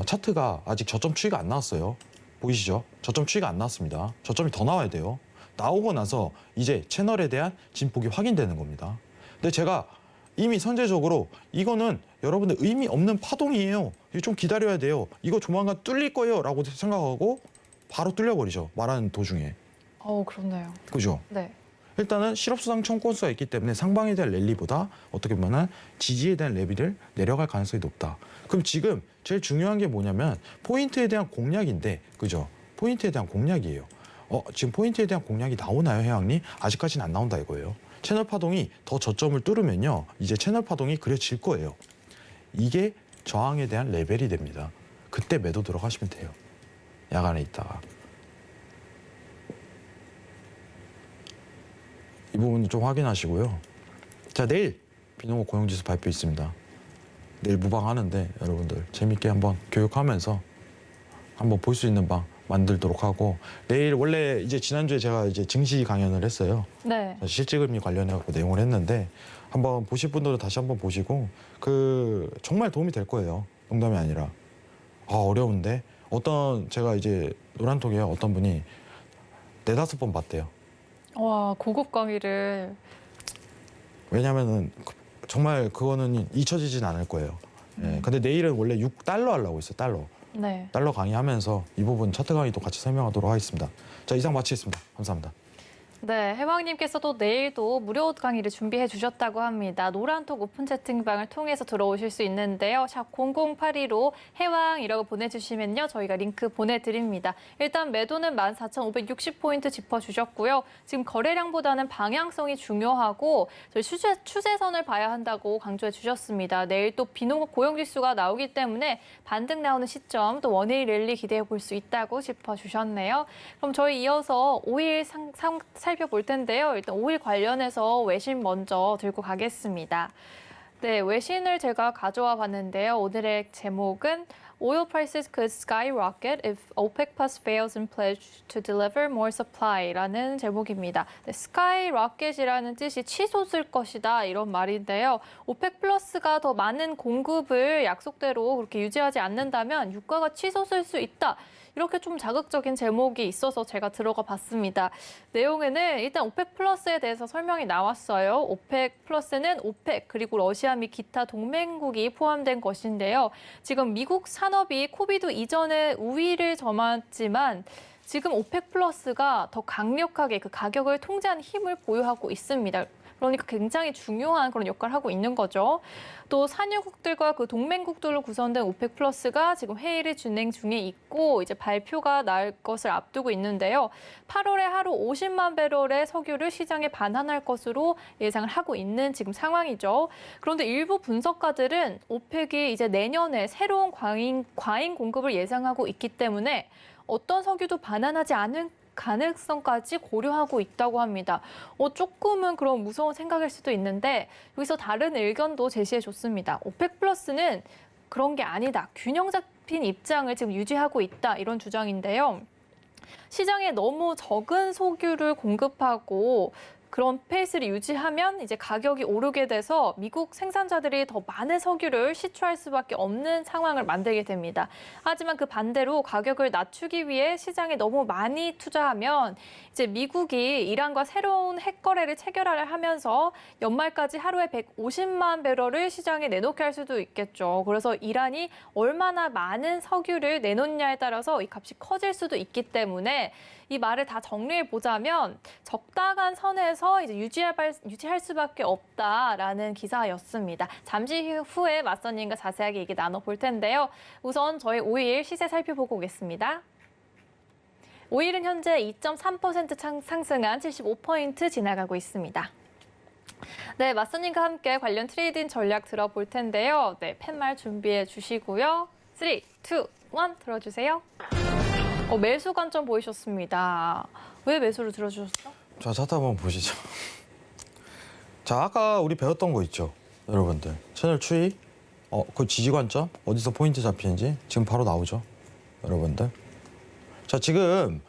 차트가 아직 저점 추이가 안 나왔어요. 보이시죠? 저점 추이가 안 나왔습니다. 저점이 더 나와야 돼요. 나오고 나서 이제 채널에 대한 진폭이 확인되는 겁니다. 근데 제가 이미 선제적으로 이거는 여러분들 의미 없는 파동이에요. 이거 좀 기다려야 돼요. 이거 조만간 뚫릴 거예요. 라고 생각하고 바로 뚫려버리죠. 말하는 도중에. 그렇네요. 그죠? 네. 일단은 실업수당 청구건수가 있기 때문에 상방에 대한 랠리보다 어떻게 보면 지지에 대한 랠리를 내려갈 가능성이 높다. 그럼 지금 제일 중요한 게 뭐냐면 포인트에 대한 공략인데, 그죠? 포인트에 대한 공략이에요. 지금 포인트에 대한 공략이 나오나요, 해왕님? 아직까지는 안 나온다 이거예요. 채널 파동이 더 저점을 뚫으면요, 이제 채널 파동이 그려질 거예요. 이게 저항에 대한 레벨이 됩니다. 그때 매도 들어가시면 돼요. 야간에 있다가. 이 부분 좀 확인하시고요. 자, 내일 비농업 고용지수 발표 있습니다. 내일 무방하는데 여러분들 재밌게 한번 교육하면서 한번 볼 수 있는 방 만들도록 하고, 내일 원래 이제 지난주에 제가 이제 증시 강연을 했어요. 네. 실질금리 관련해 갖고 내용을 했는데 한번 보실 분들은 다시 한번 보시고 정말 도움이 될 거예요. 농담이 아니라. 어려운데 제가 이제 노란톡에 어떤 분이 4-5번 봤대요. 와, 고급 강의를. 왜냐면은 정말 그거는 잊혀지진 않을 거예요. 예. 근데 내일은 원래 $6 하려고 있어요. 달러. 네. 달러 강의하면서 이 부분 차트 강의도 같이 설명하도록 하겠습니다. 자, 이상 마치겠습니다. 감사합니다. 네, 해왕님께서도 내일도 무료 강의를 준비해 주셨다고 합니다. 노란톡 오픈 채팅방을 통해서 들어오실 수 있는데요. 샵 0082로 해왕이라고 보내주시면요, 저희가 링크 보내드립니다. 일단 매도는 14,560포인트 짚어주셨고요. 지금 거래량보다는 방향성이 중요하고 저희 추세선을 봐야 한다고 강조해 주셨습니다. 내일 또 비농업 고용지수가 나오기 때문에 반등 나오는 시점, 또 원웨이 랠리 기대해 볼 수 있다고 짚어주셨네요. 그럼 저희 이어서 5일 살펴볼 텐데요. 일단 5일 관련해서 외신 먼저 들고 가겠습니다. 네, 외신을 제가 가져와 봤는데요. 오늘의 제목은 Oil prices could skyrocket if OPEC Plus fails in pledge to deliver more supply라는 제목입니다. 네, skyrocket이라는 뜻이 치솟을 것이다 이런 말인데요. OPEC 플러스가 더 많은 공급을 약속대로 그렇게 유지하지 않는다면 유가가 치솟을 수 있다. 이렇게 좀 자극적인 제목이 있어서 제가 들어가 봤습니다. 내용에는 일단 오펙 플러스에 대해서 설명이 나왔어요. 오펙 플러스는 오펙 그리고 러시아 및 기타 동맹국이 포함된 것인데요. 지금 미국 산업이 코비드 이전에 우위를 점했지만 지금 오펙 플러스가 더 강력하게 그 가격을 통제하는 힘을 보유하고 있습니다. 그러니까 굉장히 중요한 그런 역할을 하고 있는 거죠. 또 산유국들과 그 동맹국들로 구성된 오펙 플러스가 지금 회의를 진행 중에 있고 이제 발표가 날 것을 앞두고 있는데요. 8월에 하루 50만 배럴의 석유를 시장에 반환할 것으로 예상을 하고 있는 지금 상황이죠. 그런데 일부 분석가들은 오펙이 이제 내년에 새로운 과잉 공급을 예상하고 있기 때문에 어떤 석유도 반환하지 않을 가능성까지 고려하고 있다고 합니다. 조금은 그런 무서운 생각일 수도 있는데 여기서 다른 의견도 제시해 줬습니다. 오펙 플러스는 그런 게 아니다. 균형 잡힌 입장을 지금 유지하고 있다. 이런 주장인데요. 시장에 너무 적은 석유를 공급하고 그런 페이스를 유지하면 이제 가격이 오르게 돼서 미국 생산자들이 더 많은 석유를 시추할 수밖에 없는 상황을 만들게 됩니다. 하지만 그 반대로 가격을 낮추기 위해 시장에 너무 많이 투자하면 이제 미국이 이란과 새로운 핵 거래를 체결을 하면서 연말까지 하루에 150만 배럴을 시장에 내놓게 할 수도 있겠죠. 그래서 이란이 얼마나 많은 석유를 내놓냐에 따라서 이 값이 커질 수도 있기 때문에 이 말을 다 정리해 보자면 적당한 선에서 이제 유지할 수밖에 없다라는 기사였습니다. 잠시 후에 맞선님과 자세하게 얘기 나눠볼 텐데요. 우선 저희 오일 시세 살펴보고 오겠습니다. 오일은 현재 2.3% 상승한 75포인트 지나가고 있습니다. 네, 맞선님과 함께 관련 트레이딩 전략 들어볼 텐데요. 네, 팻말 준비해 주시고요. 3, 2, 1 들어주세요. 매수 관점 보이셨습니다. 왜 매수를 들어주셨죠? 자, 차트 한번 보시죠. 자, 아까 우리 배웠던 거 있죠, 여러분들. 채널 추이, 그 지지 관점, 어디서 포인트 잡히는지 지금 바로 나오죠, 여러분들. 자, 지금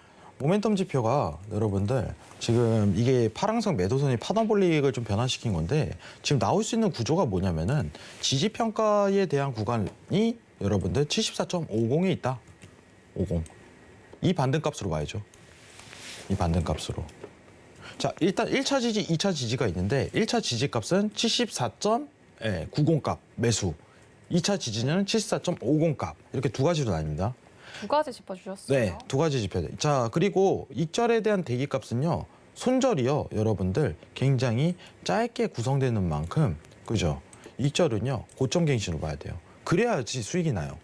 모멘텀 지표가 여러분들 지금 이게 파랑색 매도선이 파동볼릭을 좀 변화시킨 건데 지금 나올 수 있는 구조가 뭐냐면은 지지 평가에 대한 구간이 여러분들 74.50에 있다. 50. 이 반등값으로 봐야죠. 이 반등값으로. 자, 일단 1차 지지, 2차 지지가 있는데 1차 지지값은 74.90값 매수. 2차 지지는 74.50값. 이렇게 두 가지로 나뉩니다. 두 가지 짚어주셨어요. 네, 두 가지 지표. 자, 그리고 익절에 대한 대기값은요. 손절이요, 여러분들 굉장히 짧게 구성되는 만큼, 그죠? 익절은요, 고점 갱신으로 봐야 돼요. 그래야지 수익이 나요.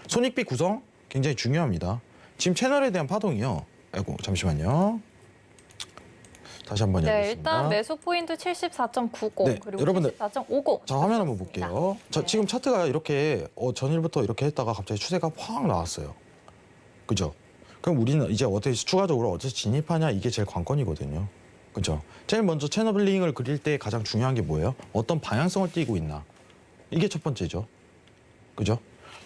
손익비 구성 굉장히 중요합니다. 지금 채널에 대한 파동이요. 아이고, 잠시만요. 다시 한번 네, 해보겠습니다. 일단 매수 포인트 74.90 네, 그리고 여러분들, 74.50. 자, 화면 한번 볼게요. 자, 네. 지금 차트가 이렇게 전일부터 이렇게 했다가 갑자기 추세가 확 나왔어요. 그죠? 그럼 우리는 이제 어떻게 추가적으로 어떻게 진입하냐, 이게 제일 관건이거든요. 그죠? 제일 먼저 채널 블링을 그릴 때 가장 중요한 게 뭐예요? 어떤 방향성을 띠고 있나? 이게 첫 번째죠. 그죠?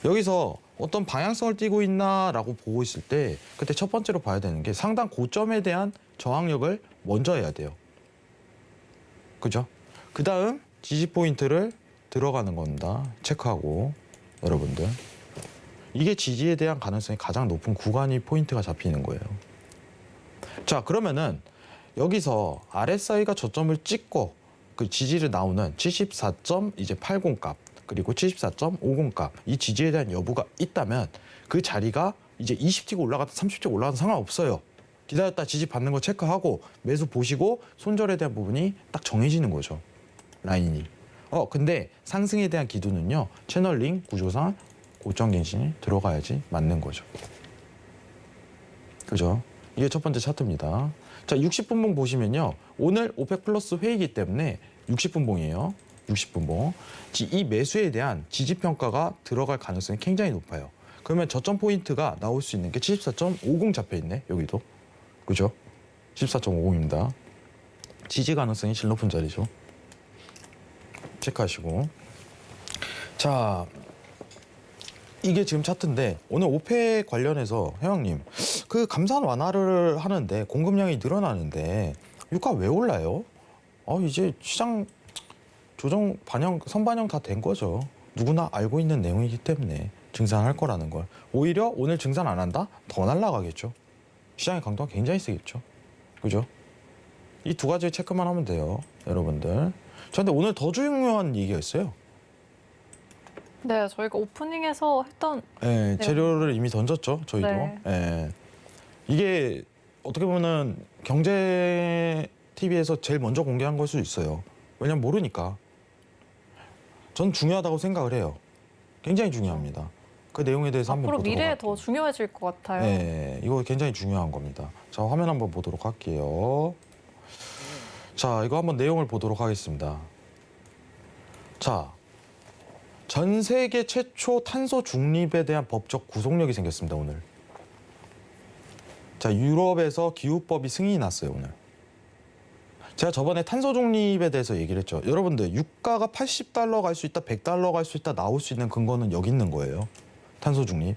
여기서 어떤 방향성을 띠고 있나라고 보고 있을 때 그때 첫 번째로 봐야 되는 게 상당 고점에 대한 저항력을 먼저 해야 돼요. 그죠? 그 다음 지지 포인트를 들어가는 겁니다. 체크하고 여러분들. 이게 지지에 대한 가능성이 가장 높은 구간이 포인트가 잡히는 거예요. 자, 그러면은 여기서 RSI가 저점을 찍고 그 지지를 나오는 74.80 값 그리고 74.50 값 이 지지에 대한 여부가 있다면 그 자리가 이제 20티가 올라가든 30티가 올라가든 상관없어요. 기다렸다 지지 받는 거 체크하고 매수 보시고 손절에 대한 부분이 딱 정해지는 거죠. 라인이. 근데 상승에 대한 기준은요. 채널링 구조상 고점 갱신이 들어가야지 맞는 거죠. 그죠? 이게 첫 번째 차트입니다. 자, 60분봉 보시면요. 오늘 오펙 플러스 회의이기 때문에 60분봉이에요. 60분봉. 이 매수에 대한 지지평가가 들어갈 가능성이 굉장히 높아요. 그러면 저점 포인트가 나올 수 있는 게 74.50 잡혀있네. 여기도. 그죠? 74.50입니다. 지지 가능성이 제일 높은 자리죠. 체크하시고. 자, 이게 지금 차트인데 오늘 오펙 관련해서 회원님 그 감산 완화를 하는데 공급량이 늘어나는데 유가 왜 올라요? 이제 시장 조정 반영 선반영 다 된 거죠. 누구나 알고 있는 내용이기 때문에 증산할 거라는 걸. 오히려 오늘 증산 안 한다? 더 날라가겠죠. 시장의 강도가 굉장히 세겠죠. 그죠? 이 두 가지 체크만 하면 돼요, 여러분들. 자, 근데 오늘 더 중요한 얘기가 있어요. 네, 저희가 오프닝에서 했던 네, 재료를 이미 던졌죠, 저희도. 네. 네. 이게 어떻게 보면 경제 TV에서 제일 먼저 공개한 걸 수 있어요. 왜냐면 모르니까. 전 중요하다고 생각을 해요. 굉장히 중요합니다. 그 내용에 대해서 한번 앞으로 보도록 미래에 할게요. 더 중요해질 것 같아요. 네, 이거 굉장히 중요한 겁니다. 자, 화면 한번 보도록 할게요. 자, 이거 한번 내용을 보도록 하겠습니다. 자, 전 세계 최초 탄소 중립에 대한 법적 구속력이 생겼습니다, 오늘. 자, 유럽에서 기후법이 승인이 났어요, 오늘. 제가 저번에 탄소 중립에 대해서 얘기를 했죠. 여러분들, 유가가 $80 갈 수 있다, $100 갈 수 있다, 나올 수 있는 근거는 여기 있는 거예요. 탄소 중립.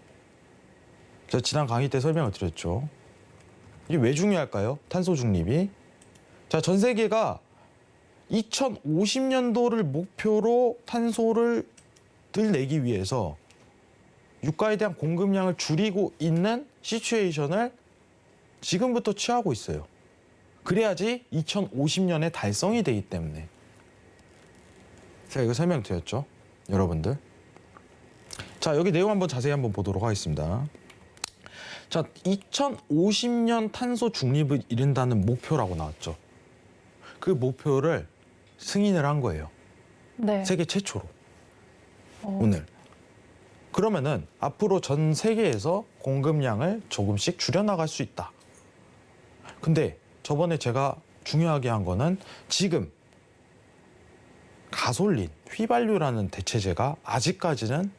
제가 지난 강의 때 설명을 드렸죠. 이게 왜 중요할까요? 탄소 중립이. 자, 전 세계가 2050년도를 목표로 탄소를 내기 위해서 유가에 대한 공급량을 줄이고 있는 시츄에이션을 지금부터 취하고 있어요. 그래야지 2050년에 달성이 되기 때문에. 제가 이거 설명드렸죠, 여러분들. 자, 여기 내용 한번 자세히 한번 보도록 하겠습니다. 자, 2050년 탄소 중립을 이룬다는 목표라고 나왔죠. 그 목표를 승인을 한 거예요. 네. 세계 최초로. 오늘. 그러면은 앞으로 전 세계에서 공급량을 조금씩 줄여나갈 수 있다. 근데 저번에 제가 중요하게 한 거는 지금 가솔린, 휘발유라는 대체제가 아직까지는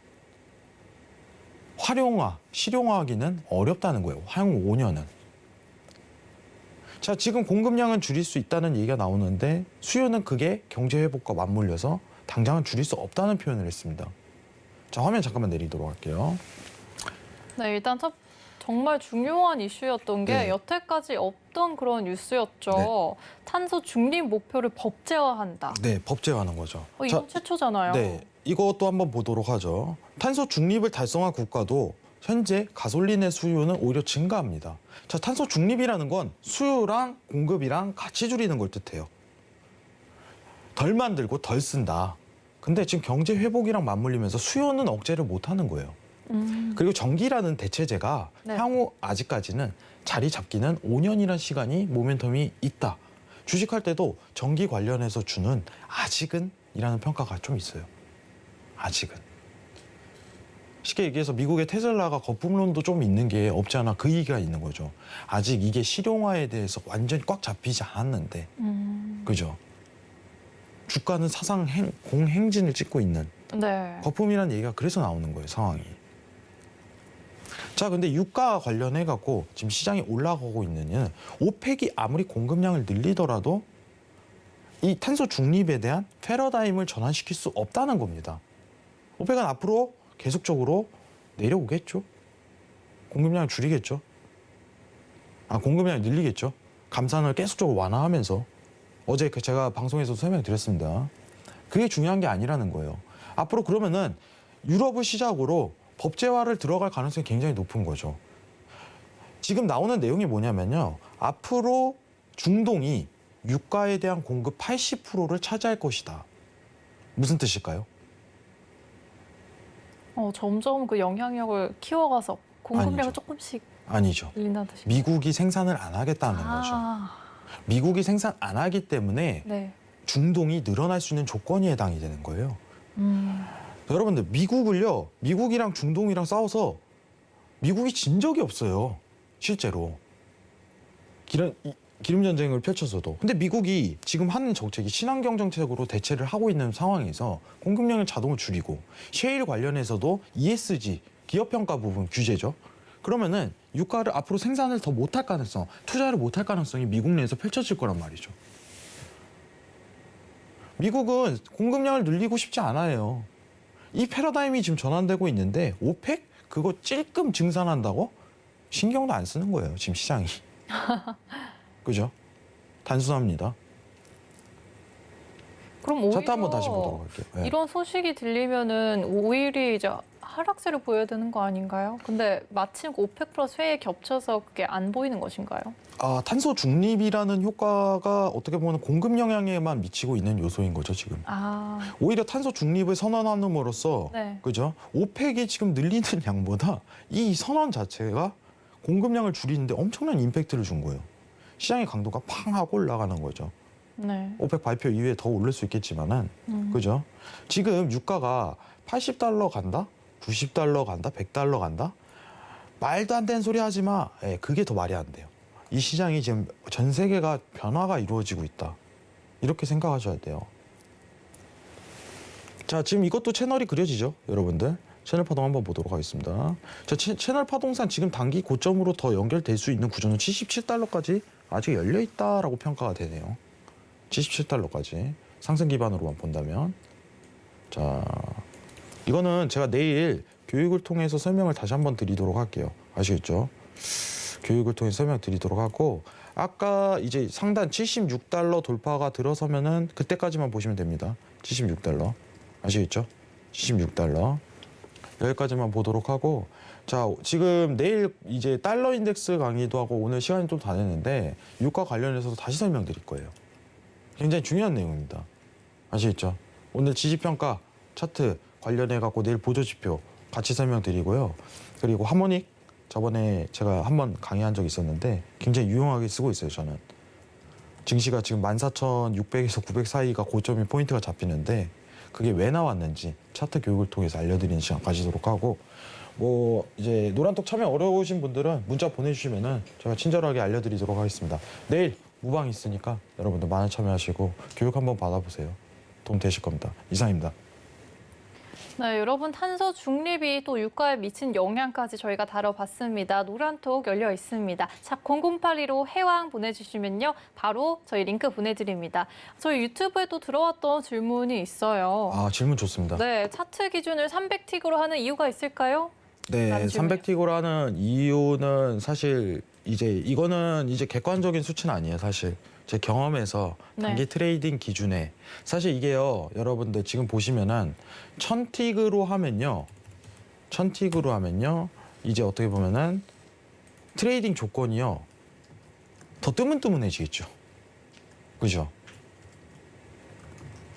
실용화하기는 어렵다는 거예요. 향후 5년은. 자, 지금 공급량은 줄일 수 있다는 얘기가 나오는데 수요는 그게 경제 회복과 맞물려서 당장은 줄일 수 없다는 표현을 했습니다. 자, 화면 잠깐만 내리도록 할게요. 네, 일단 정말 중요한 이슈였던 게 네. 여태까지 없던 그런 뉴스였죠. 네. 탄소 중립 목표를 법제화한다. 네, 법제화하는 거죠. 이건 최초잖아요. 네, 이것도 한번 보도록 하죠. 탄소 중립을 달성한 국가도 현재 가솔린의 수요는 오히려 증가합니다. 자, 탄소 중립이라는 건 수요랑 공급이랑 같이 줄이는 걸 뜻해요. 덜 만들고 덜 쓴다. 근데 지금 경제 회복이랑 맞물리면서 수요는 억제를 못 하는 거예요. 그리고 전기라는 대체제가 네. 향후 아직까지는 자리 잡기는 5년이라는 시간이 모멘텀이 있다. 주식할 때도 전기 관련해서 주는 아직은 이라는 평가가 좀 있어요. 아직은. 쉽게 얘기해서 미국의 테슬라가 거품론도 좀 있는 게 없지 않아 그 얘기가 있는 거죠. 아직 이게 실용화에 대해서 완전히 꽉 잡히지 않았는데. 그죠? 주가는 사상 공행진을 찍고 있는 네. 거품이라는 얘기가 그래서 나오는 거예요, 상황이. 자, 근데 유가 관련해 갖고 지금 시장이 올라가고 있는 오펙이 아무리 공급량을 늘리더라도 이 탄소 중립에 대한 패러다임을 전환시킬 수 없다는 겁니다. 오펙은 앞으로 계속적으로 내려오겠죠. 공급량을 줄이겠죠. 공급량을 늘리겠죠. 감산을 계속적으로 완화하면서 어제 제가 방송에서 설명드렸습니다. 그게 중요한 게 아니라는 거예요. 앞으로 그러면은 유럽을 시작으로 법제화를 들어갈 가능성이 굉장히 높은 거죠. 지금 나오는 내용이 뭐냐면요. 앞으로 중동이 유가에 대한 공급 80%를 차지할 것이다. 무슨 뜻일까요? 점점 그 영향력을 키워가서 공급량을 아니죠. 조금씩 아니죠. 늘린다는 뜻이. 미국이 생산을 안 하겠다는 거죠. 미국이 생산 안 하기 때문에 네. 중동이 늘어날 수 있는 조건이 해당이 되는 거예요. 여러분들 미국이랑 중동이랑 싸워서 미국이 진 적이 없어요. 실제로. 기름 전쟁을 펼쳐서도. 근데 미국이 지금 하는 정책이 친환경 정책으로 대체를 하고 있는 상황에서 공급량을 자동으로 줄이고 셰일 관련해서도 ESG, 기업평가 부분 규제죠. 그러면은 유가를 앞으로 생산을 더 못할 가능성, 투자를 못할 가능성이 미국 내에서 펼쳐질 거란 말이죠. 미국은 공급량을 늘리고 싶지 않아요. 이 패러다임이 지금 전환되고 있는데 오펙? 그거 찔끔 증산한다고? 신경도 안 쓰는 거예요, 지금 시장이. 그죠? 단순합니다. 그럼 오히려 차트 한번 다시 보도록 할게요. 네. 이런 소식이 들리면은 오히려 이제 하락세를 보여야 되는 거 아닌가요? 근데 마침 오펙 플러스 회의에 겹쳐서 그게 안 보이는 것인가요? 탄소 중립이라는 효과가 어떻게 보면 공급 영향에만 미치고 있는 요소인 거죠, 지금. 오히려 탄소 중립을 선언함으로써 네. 그죠? 오펙이 지금 늘리는 양보다 이 선언 자체가 공급량을 줄이는데 엄청난 임팩트를 준 거예요. 시장의 강도가 팡 하고 올라가는 거죠. 네. 오펙 발표 이후에 더 오를 수 있겠지만은 그죠? 지금 유가가 $80 간다? $90 간다? $100 간다? 말도 안 되는 소리 하지 마. 그게 더 말이 안 돼요. 이 시장이 지금 전 세계가 변화가 이루어지고 있다. 이렇게 생각하셔야 돼요. 자, 지금 이것도 채널이 그려지죠, 여러분들. 채널 파동 한번 보도록 하겠습니다. 자, 채널 파동산 지금 단기 고점으로 더 연결될 수 있는 구조는 $77까지 아직 열려 있다라고 평가가 되네요. $77까지 상승 기반으로만 본다면. 자, 이거는 제가 내일 교육을 통해서 설명을 다시 한번 드리도록 할게요. 아시겠죠? 교육을 통해서 설명 드리도록 하고 아까 이제 상단 $76 돌파가 들어서면은 그때까지만 보시면 됩니다. $76. 아시겠죠? $76. 여기까지만 보도록 하고, 자, 지금 내일 이제 달러 인덱스 강의도 하고 오늘 시간이 좀 다 됐는데 유가 관련해서도 다시 설명드릴 거예요. 굉장히 중요한 내용입니다. 아시겠죠? 오늘 지지평가 차트 관련해 갖고 내일 보조지표 같이 설명드리고요. 그리고 하모닉 저번에 제가 한번 강의한 적이 있었는데 굉장히 유용하게 쓰고 있어요. 저는 증시가 지금 14,600에서 900 사이가 고점이 포인트가 잡히는데 그게 왜 나왔는지 차트 교육을 통해서 알려드리는 시간 가지도록 하고, 뭐 이제 노란톡 참여 어려우신 분들은 문자 보내주시면은 제가 친절하게 알려드리도록 하겠습니다. 내일 무방 있으니까 여러분들 많이 참여하시고 교육 한번 받아보세요. 도움 되실 겁니다. 이상입니다. 네, 여러분 탄소 중립이 또 유가에 미친 영향까지 저희가 다뤄봤습니다. 노란톡 열려 있습니다. 샵 0082로 해왕 보내주시면요. 바로 저희 링크 보내드립니다. 저희 유튜브에도 들어왔던 질문이 있어요. 아, 질문 좋습니다. 네, 차트 기준을 300틱으로 하는 이유가 있을까요? 네, 라는 질문이요. 300틱으로 하는 이유는 사실 이제 이거는 이제 객관적인 수치는 아니에요. 사실 제 경험에서 단기 네. 트레이딩 기준에 사실 이게요. 여러분들 지금 보시면은 1000틱으로 하면요. 이제 어떻게 보면은 트레이딩 조건이요. 더 뜨문뜨문해지겠죠. 그죠?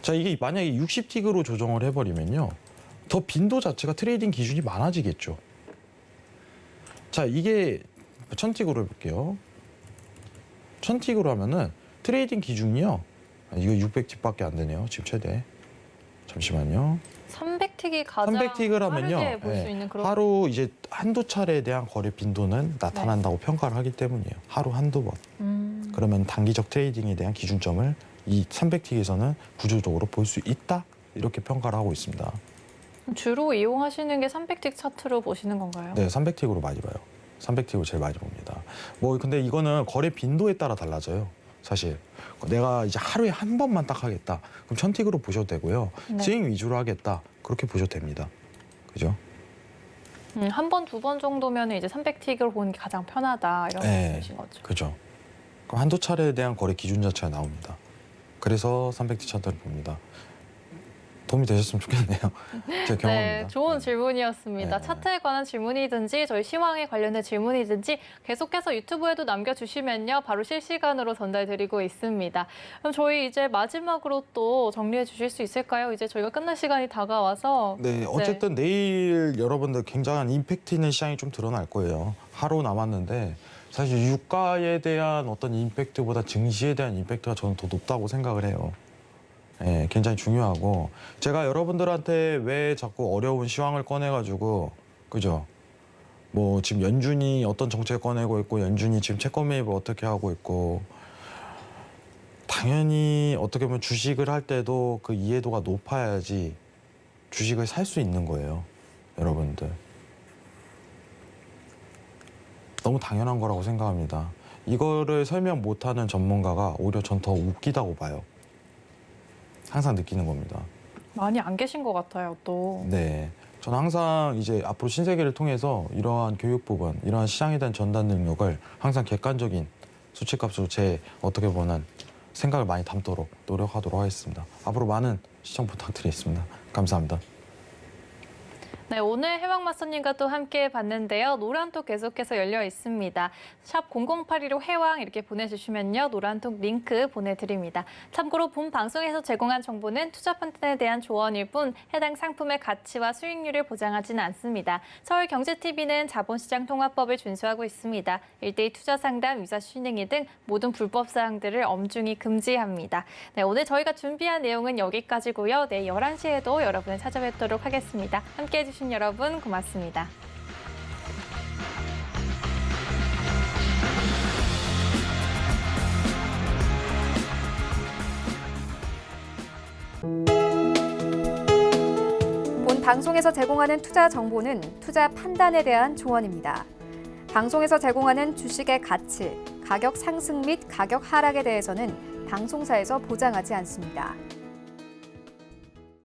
자, 이게 만약에 60틱으로 조정을 해버리면요. 더 빈도 자체가 트레이딩 기준이 많아지겠죠. 자, 이게 1000틱으로 해볼게요. 1000틱으로 하면은 트레이딩 기준이요. 이거 600틱밖에 안 되네요. 지금 최대. 잠시만요. 300틱이 가장 300틱을 하면요. 빠르게 볼 수 예, 있는 그런 하루 이제 한두 차례에 대한 거래 빈도는 나타난다고 평가를 하기 때문이에요. 하루 한두 번. 그러면 단기적 트레이딩에 대한 기준점을 이 300틱에서는 구조적으로 볼 수 있다. 이렇게 평가를 하고 있습니다. 주로 이용하시는 게 300틱 차트로 보시는 건가요? 네, 300틱으로 많이 봐요. 300틱으로 제일 많이 봅니다. 뭐 근데 이거는 거래 빈도에 따라 달라져요. 사실 내가 이제 하루에 한 번만 딱 하겠다. 그럼 1000틱으로 보셔도 되고요. 네. 스윙 위주로 하겠다. 그렇게 보셔도 됩니다. 그죠? 한 번, 두 번 정도면 이제 300틱을 보는 게 가장 편하다 이런 네. 말씀이신 거죠. 그죠? 그럼 한두 차례에 대한 거래 기준 자체가 나옵니다. 그래서 300틱 차트를 봅니다. 도움이 되셨으면 좋겠네요. 제 경험입니다. 네, 좋은 질문이었습니다. 네. 차트에 관한 질문이든지 저희 시황에 관련된 질문이든지 계속해서 유튜브에도 남겨주시면요. 바로 실시간으로 전달드리고 있습니다. 그럼 저희 이제 마지막으로 또 정리해 주실 수 있을까요? 이제 저희가 끝날 시간이 다가와서. 네, 어쨌든 내일 여러분들 굉장한 임팩트 있는 시장이 좀 드러날 거예요. 하루 남았는데 사실 유가에 대한 어떤 임팩트보다 증시에 대한 임팩트가 저는 더 높다고 생각을 해요. 예, 굉장히 중요하고 제가 여러분들한테 왜 자꾸 어려운 시황을 꺼내가지고 그죠? 뭐 지금 연준이 어떤 정책 꺼내고 있고 연준이 지금 채권 매입을 어떻게 하고 있고 당연히 어떻게 보면 주식을 할 때도 그 이해도가 높아야지 주식을 살 수 있는 거예요, 여러분들. 너무 당연한 거라고 생각합니다. 이거를 설명 못하는 전문가가 오히려 전 더 웃기다고 봐요. 항상 느끼는 겁니다. 많이 안 계신 것 같아요, 또. 네, 저는 항상 이제 앞으로 신세계를 통해서 이러한 교육 부분, 이러한 시장에 대한 전달 능력을 항상 객관적인 수치값으로 제 어떻게 보면 생각을 많이 담도록 노력하도록 하겠습니다. 앞으로 많은 시청 부탁드리겠습니다. 감사합니다. 네, 오늘 해왕마스터님과 또 함께 봤는데요. 노란톡 계속해서 열려 있습니다. 샵 0082로 해왕 이렇게 보내주시면요. 노란톡 링크 보내드립니다. 참고로 본 방송에서 제공한 정보는 투자 판단에 대한 조언일 뿐 해당 상품의 가치와 수익률을 보장하지는 않습니다. 서울경제TV는 자본시장 통합법을 준수하고 있습니다. 1대1 투자 상담, 유사 신행위 등 모든 불법 사항들을 엄중히 금지합니다. 네, 오늘 저희가 준비한 내용은 여기까지고요. 내일 11시에도 여러분을 찾아뵙도록 하겠습니다. 함께해 주신 여러분 고맙습니다. 본 방송에서 제공하는 투자 정보는 투자 판단에 대한 조언입니다. 방송에서 제공하는 주식의 가치, 가격 상승 및 가격 하락에 대해서는 방송사에서 보장하지 않습니다.